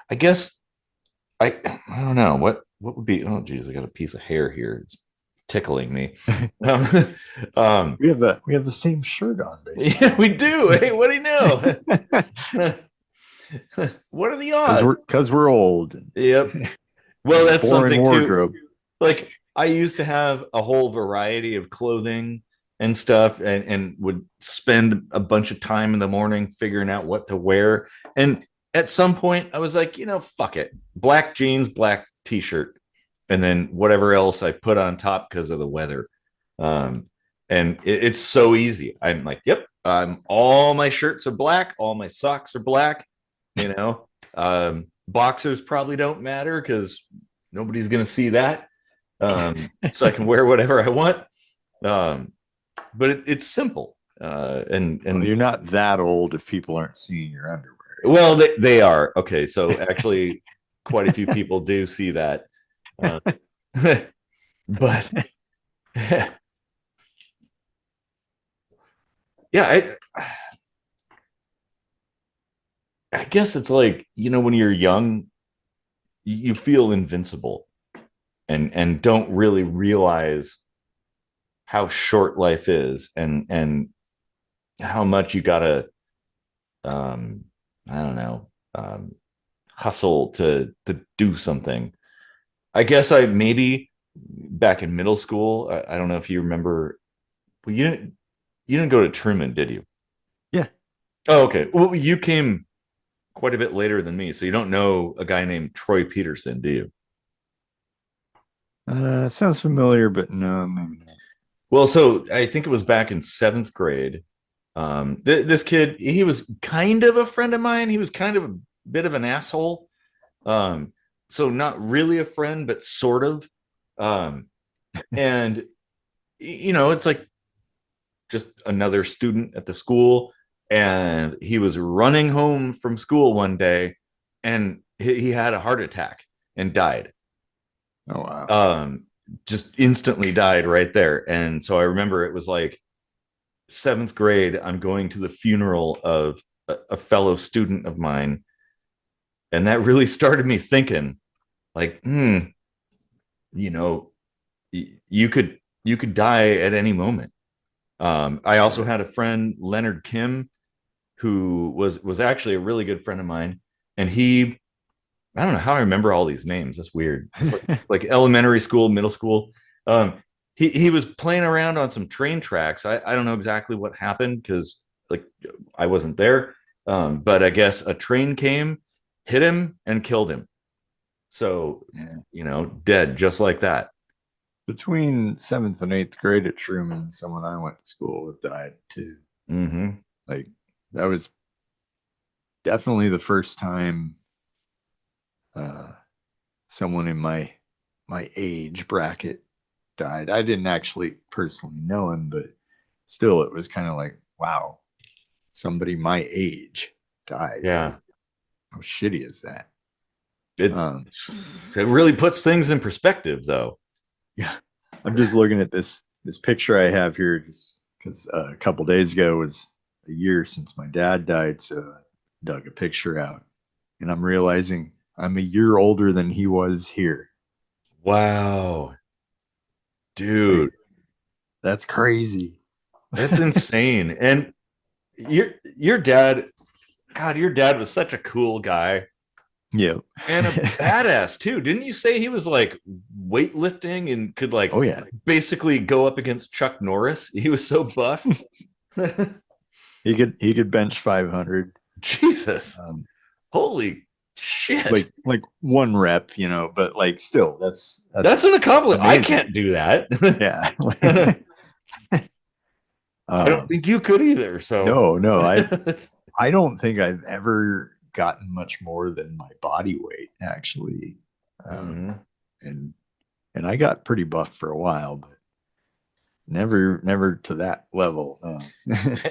I guess I don't know what would be. Oh, geez, I got a piece of hair here. It's tickling me. Um, um, we have the same shirt on, yeah, we basically. do. Hey, what do you know? What are the Because odds? we're old. Yep. Well, Have a that's boring something too. wardrobe. Like, I used to have a whole variety of clothing and stuff, and would spend a bunch of time in the morning figuring out what to wear. And at some point, I was like, fuck it. Black jeans, black t-shirt, and then whatever else I put on top because of the weather. Um, and it's so easy. I'm like, yep, all my shirts are black, all my socks are black, you know. Boxers probably don't matter because nobody's gonna see that. So I can wear whatever I want. Um, but it's simple. Well, And you're not that old if people aren't seeing your underwear. Well, they are. Okay, so actually quite a few people do see that. Uh, but yeah, I guess it's like, when you're young, you feel invincible and don't really realize how short life is and how much you gotta um I don't know, hustle to do something. I guess I maybe back in middle school, I don't know if you remember, well, you didn't go to Truman, did you? Yeah. Oh, okay. Well, you came quite a bit later than me, so you don't know a guy named Troy Peterson, do you? Sounds familiar, but no, maybe not. Well, so I think it was back in seventh grade. This kid, he was kind of a friend of mine. He was kind of a bit of an asshole. Um, so not really a friend, but sort of. Um, and it's like just another student at the school, and he was running home from school one day, and he had a heart attack and died. Oh wow. Just instantly died right there. And so I remember it was like seventh grade. I'm going to the funeral of a fellow student of mine, and that really started me thinking, like, you know, you could die at any moment. I also Yeah. had a friend, Leonard Kim, who was actually a really good friend of mine, and I don't know how I remember all these names. That's weird. It's like elementary school, middle school. Um, he was playing around on some train tracks. I don't know exactly what happened because like I wasn't there. But I guess a train came, hit him, and killed him. So Yeah. dead just like that. Between seventh and eighth grade at Truman, someone I went to school with died too. Mm-hmm. Like that was definitely the first time uh, someone in my age bracket died. I didn't actually personally know him, but still, it was kind of like, wow, somebody my age died. Like, Yeah, how shitty is that? it's Um, it really puts things in perspective, though. yeah, I'm just looking at this picture I have here, just because a couple days ago was a year since my dad died, so I dug a picture out, and I'm realizing I'm a year older than he was here. Wow, Like, dude, that's crazy. that's insane. And your dad, God, your dad was such a cool guy Yeah. and a badass too. Didn't you say he was like weightlifting and could like Oh yeah. basically go up against Chuck Norris? He was so buff. He could bench 500. Jesus. Um, Holy shit. like one rep, but like still That's that's an accomplishment. I amazing. can't do that. Yeah. I don't think you could either. So No, I don't think I've ever gotten much more than my body weight actually. Um, Mhm. and and I got pretty buff for a while, but never to that level.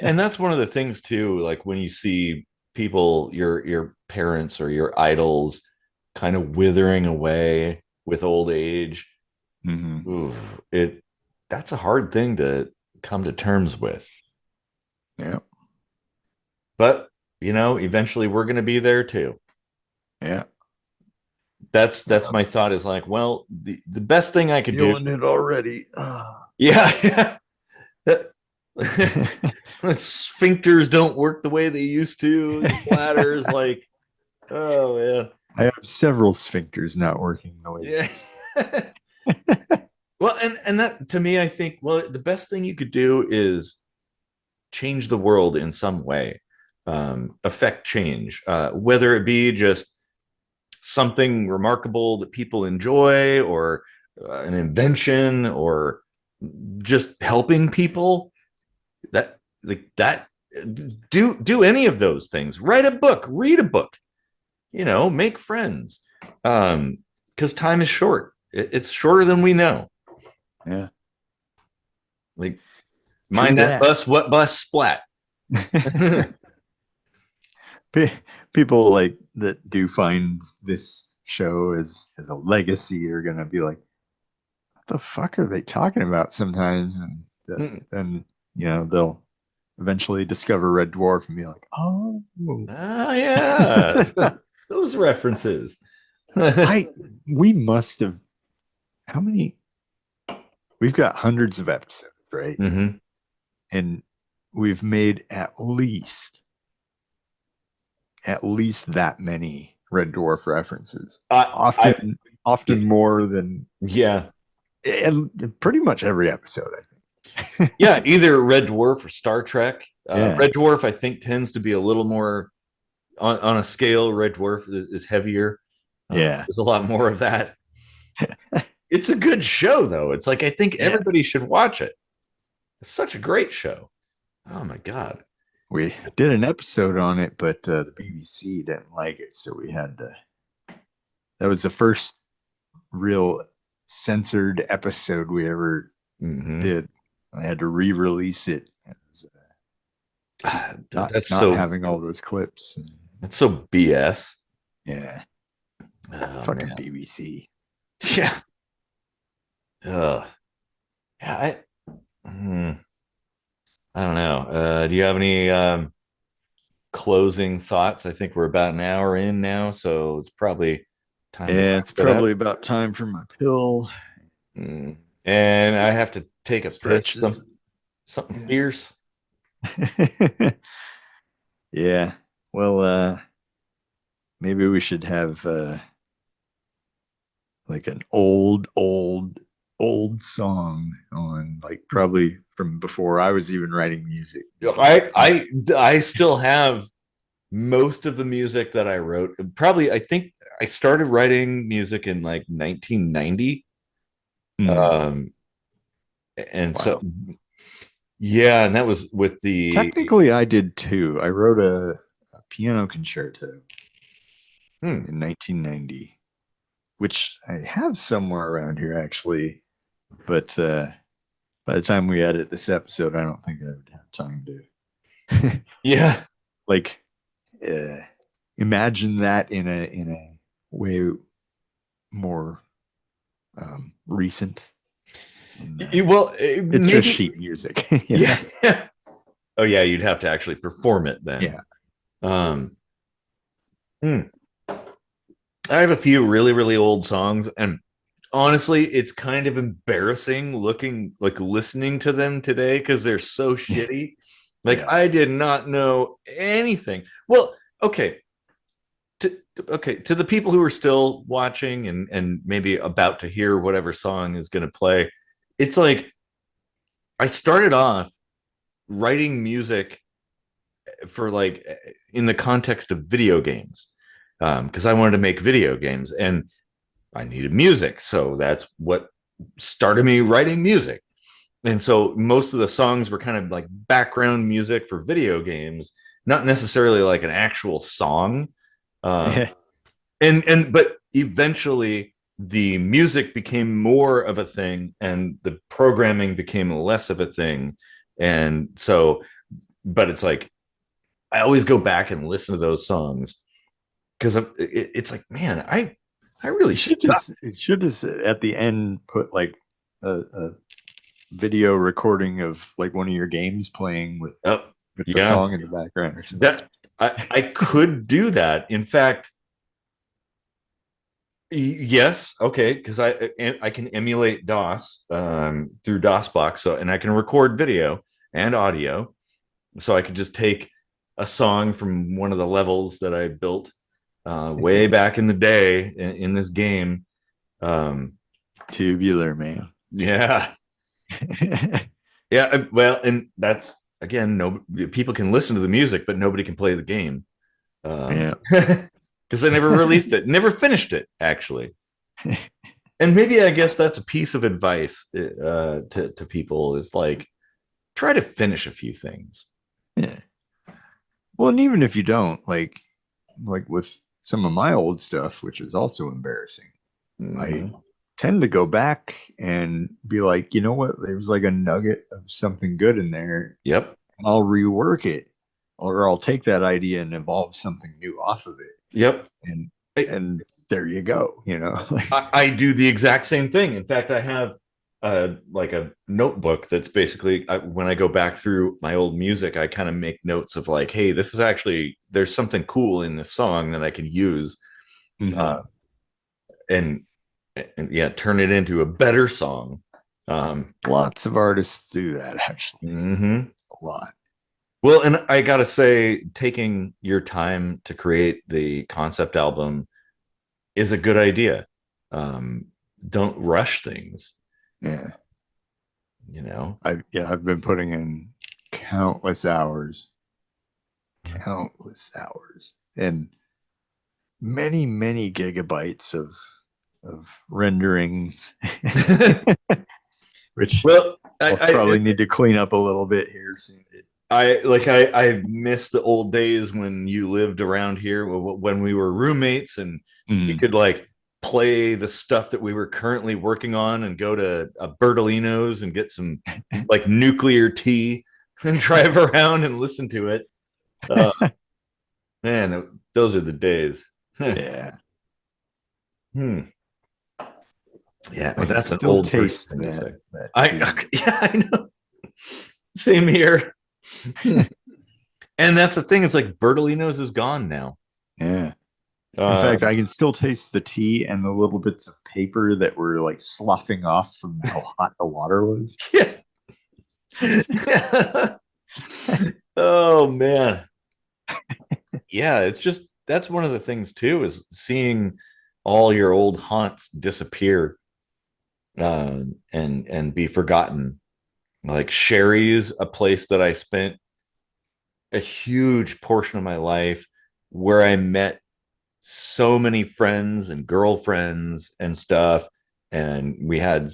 And that's one of the things too, like when you see people, your parents or your idols kind of withering away with old age. Mhm. Ooh, that's a hard thing to come to terms with. Yeah. But eventually we're going to be there too. Yeah. That's my thought, is like, well, the best thing I could do. Feeling it already. Ah. Yeah. Sphincters don't work the way they used to. The bladders, like, oh man. I have several sphincters not working the way they Yeah. used Well, and that to me, I think, well, the best thing you could do is change the world in some way, affect change, whether it be just something remarkable that people enjoy, or an invention, or just helping people. That like that do any of those things. Write a book, read a book, make friends. Because time is short. It's shorter than we know. Yeah. Like, True mind that that. bus, what bus splat. People like that do find this show as a legacy are gonna be like, what the fuck are they talking about sometimes? And Mm. then they'll eventually discover Red Dwarf and be like, oh, Ah, yeah. Those references. I we must have how many we've got hundreds of episodes, right? Hmm. And we've made at least that many Red Dwarf references. I Often more than yeah. and pretty much every episode, I think. Yeah, either Red Dwarf or Star Trek. Yeah. Red Dwarf, I think, tends to be a little more on a scale. Red Dwarf is heavier. Yeah. There's a lot more of that. It's a good show, though. It's like I think Yeah. everybody should watch it. It's such a great show. Oh my god. We did an episode on it, but the BBC didn't like it, so we had to. That was the first real censored episode we ever Hmm. did. I had to re-release it. It was, not That's not so having all those clips. that's so BS. Yeah, Oh fucking man. BBC. Yeah. Yeah. Hmm, I don't know. Do you have any closing thoughts? I think we're about an hour in now, so it's probably time to Yeah, wrap it's it up. probably about time for my pill. Mm. And I have to take a piss. Stretches. Something Yeah. fierce. Yeah. Well, maybe we should have like an old song on, like probably from before I was even writing music. I still have most of the music that I wrote. Probably, I think I started writing music in like 1990. Hmm. Um, and so Wow. yeah, and that was with the Technically, I did too. I wrote a piano concerto hmm, in 1990, which I have somewhere around here actually. But by the time we edit this episode, I don't think I would have time to yeah. like uh, imagine that in a way more recent. And, Well, it's just maybe sheet music. yeah. Oh yeah, you'd have to actually perform it then. Yeah. Um, hmm. I have a few really, really old songs, and honestly, it's kind of embarrassing listening to them today because they're so shitty. Like Yeah. I did not know anything. Well, okay. To the people who are still watching and maybe about to hear whatever song is going to play, it's like I started off writing music for like in the context of video games because I wanted to make video games and I needed music. So that's what started me writing music. And so most of the songs were kind of like background music for video games, not necessarily like an actual song. Um, Yeah. and but eventually the music became more of a thing and the programming became less of a thing. And so, but it's like I always go back and listen to those songs because it's like, man, I really suck. It should just at the end put like a video recording of like one of your games playing Oh, with the yeah, song in the background or something. that I could do that. In fact, yes, okay, because I can emulate DOS through DOSBox, so and I can record video and audio, so I could just take a song from one of the levels that I built way back in the day in this game. Um, Tubular, man. yeah, yeah. Well, and that's again, no people can listen to the music, but nobody can play the game. Yeah. Because I never released it, never finished it actually. And maybe I guess that's a piece of advice to people is like try to finish a few things. Yeah. Well, and even if you don't, like with some of my old stuff, which is also embarrassing, I Mhm. tend to go back and be like, you know what? There's like a nugget of something good in there. Yep. And I'll rework it or I'll take that idea and evolve something new off of it. Yep. And I, and there you go, you know. I do the exact same thing. In fact, I have like a notebook that's basically when I go back through my old music, I kind of make notes of like, hey, this is actually there's something cool in this song that I can use, Mhm. and and yeah, turn it into a better song. Lots of artists do that, actually. Mhm. A lot. Well, and I gotta say, taking your time to create the concept album is a good idea. Um, don't rush things, Yeah. you know. I've been putting in countless hours, and many gigabytes of renderings, which Well, I'll I probably need to clean up a little bit here soon. I miss the old days when you lived around here when we were roommates and we Mm. could like play the stuff that we were currently working on and go to a Bertolino's and get some like nuclear tea and drive around and listen to it. Uh, man, those are the days. Yeah, Hmm. Yeah, I well, can that's an still old person taste thing to say. that I tea. yeah, I know. Same here. And that's the thing. It's like Bertolino's is gone now. Yeah. In Uh, fact, I can still taste the tea and the little bits of paper that were like sloughing off from how hot the water was. yeah. Oh man. Yeah, it's just that's one of the things too is seeing all your old haunts disappear and be forgotten. Like Sherry's a place that I spent a huge portion of my life where I met so many friends and girlfriends and stuff. And we had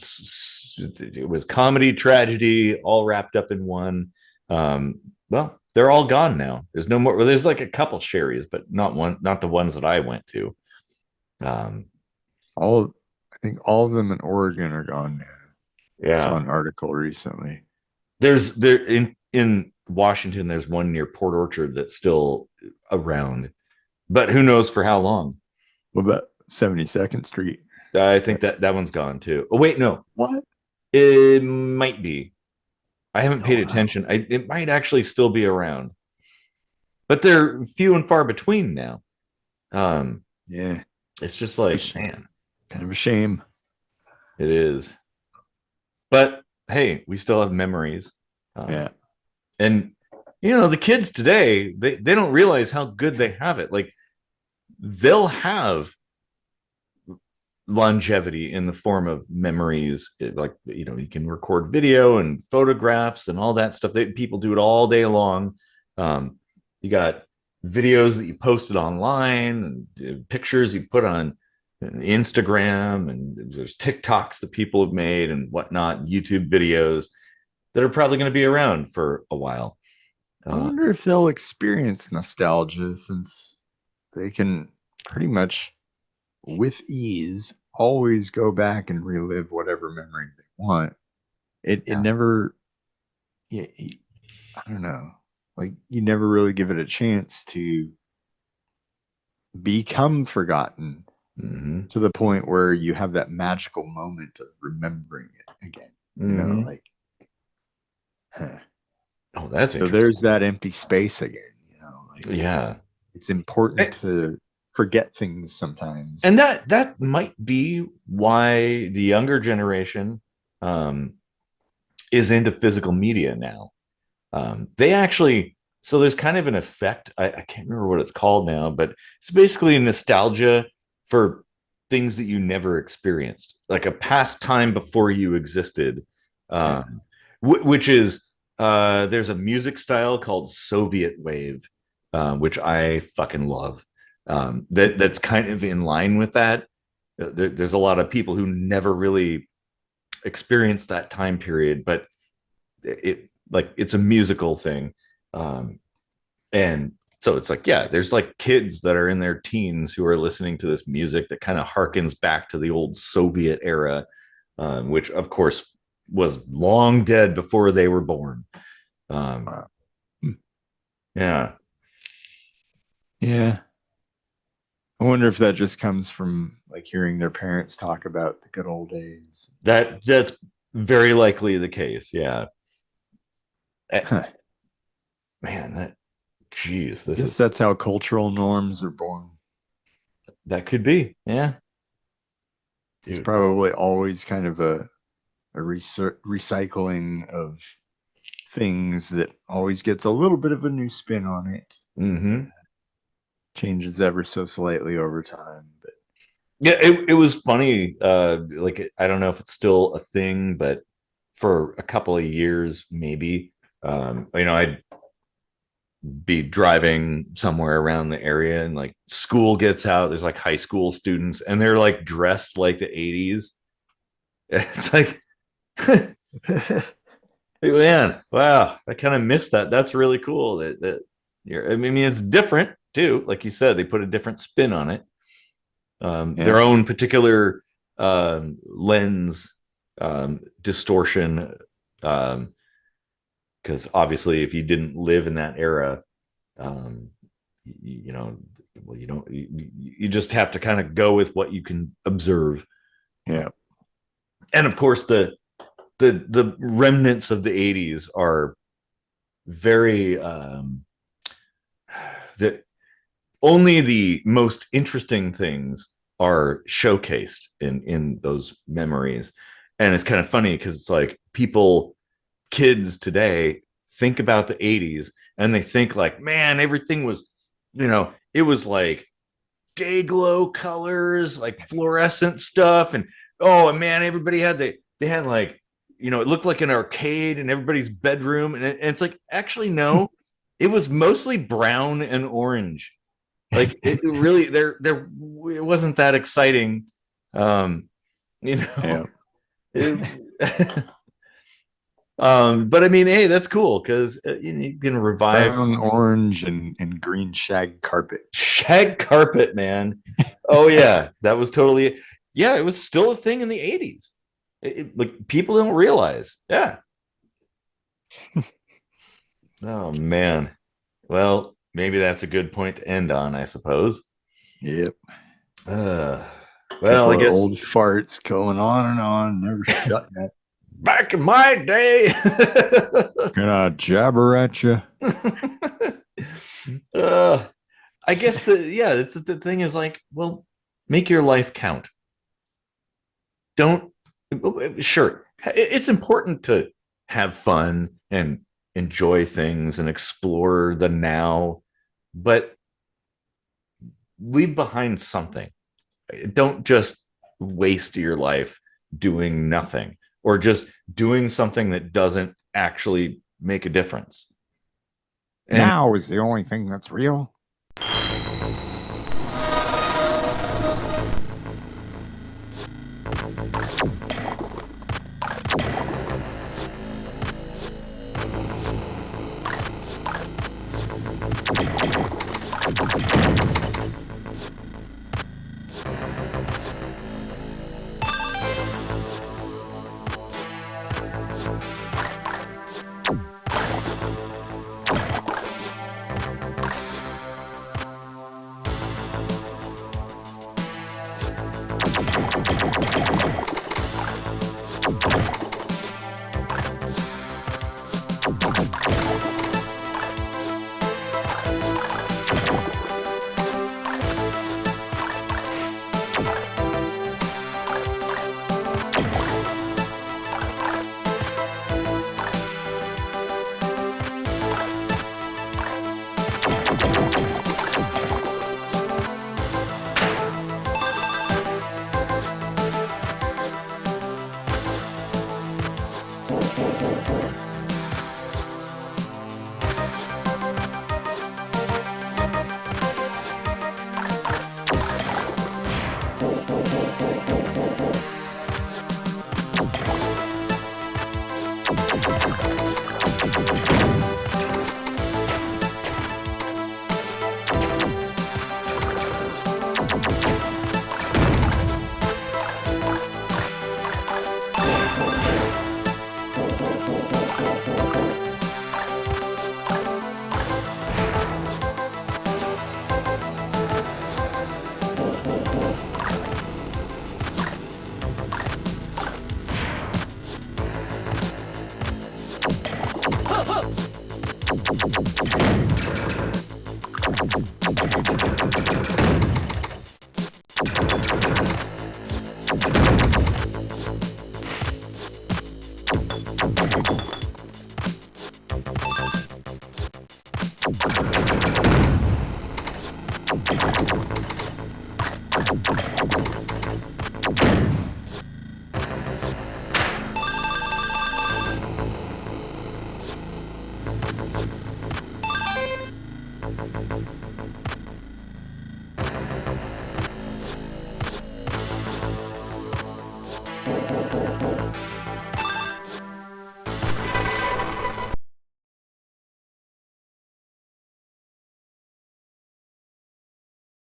it was comedy, tragedy, all wrapped up in one. Well, they're all gone now. There's no more. Well, there's like a couple Sherry's, but not the ones that I went to. Um, I think all of them in Oregon are gone now. I saw yeah, an article recently. there in Washington. There's one near Port Orchard that's still around, but who knows for how long? What about 72nd Street? I think that one's gone too. Oh wait, no, What? it might be. I haven't Oh paid wow. attention. It might actually still be around, but they're few and far between now. Um, Yeah. it's just like, Which man, kind of a shame. it is. But hey, we still have memories. Yeah. And you know, the kids today, they don't realize how good they have it. Like they'll have longevity in the form of memories. Like, you know, you can record video and photographs and all that stuff. People do it all day long. You got videos that you posted online and pictures you put on Instagram, and there's TikToks that people have made and whatnot, YouTube videos that are probably going to be around for a while. I wonder if they'll experience nostalgia since they can pretty much with ease always go back and relive whatever memory they want. It Yeah. never yeah, I don't know. Like you never really give it a chance to become forgotten Mm-hmm. to the point where you have that magical moment of remembering it again. You know, Mm-hmm. like huh. Oh, that's So interesting. there's that empty space again, you know, like Yeah. it's important to forget things sometimes. And that might be why the younger generation um, is into physical media now. They actually so there's kind of an effect. I can't remember what it's called now, but it's basically a nostalgia for things that you never experienced, like a past time before you existed, Yeah. which is there's a music style called Soviet wave, which I fucking love. That's kind of in line with that. There's a lot of people who never really experienced that time period, but it like it's a musical thing, um, and so it's like yeah, there's like kids that are in their teens who are listening to this music that kind of harkens back to the old Soviet era, which of course was long dead before they were born. Um, Wow. Hmm. Yeah. Yeah. I wonder if that just comes from like hearing their parents talk about the good old days. That's very likely the case. Yeah. Eh, Huh. Man, geez, this is Guess that's how cultural norms are born. that could be. Yeah. It's Dude. probably always kind of a recycling of things that always gets a little bit of a new spin on it. Mm-hmm. Changes ever so slightly over time. But Yeah, it was funny. Like I don't know if it's still a thing, but for a couple of years, maybe. I'd be driving somewhere around the area and like school gets out. There's like high school students and they're like dressed like the 80s. It's like, man, wow, I kind of missed that. That's really cool. That you're. I mean, it's different too. Like you said, they put a different spin on it. yeah. Their own particular lens distortion. Because obviously, if you didn't live in that era, um, you know, well, you don't. You just have to kind of go with what you can observe. Yeah. And of course, the remnants of the '80s are very the only the most interesting things are showcased in those memories. And it's kind of funny because it's like kids today think about the 80s and they think like, man, everything was, it was like day glow colors, like fluorescent stuff. And oh man, everybody they had like, it looked like an arcade in everybody's bedroom. And it's like, actually, no, it was mostly brown and orange. Like it really, it wasn't that exciting. Um, you Yeah. know, it, but I mean, hey, that's cool because you can revive Brown, orange, and green shag carpet. shag carpet, man. Oh yeah, that was totally, yeah, it was still a thing in the 80s. Like people don't realize. Yeah. Oh man. Well, maybe that's a good point to end on, I suppose. Yep. Uh, well, Couple I of guess old farts going on and on, never shutting up. back in my day. Gonna jabber at you. uh, I guess it's the thing is like, well, make your life count. Don't sure. It's important to have fun and enjoy things and explore the now, but leave behind something. Don't just waste your life doing nothing or just doing something that doesn't actually make a difference. And Now is the only thing that's real.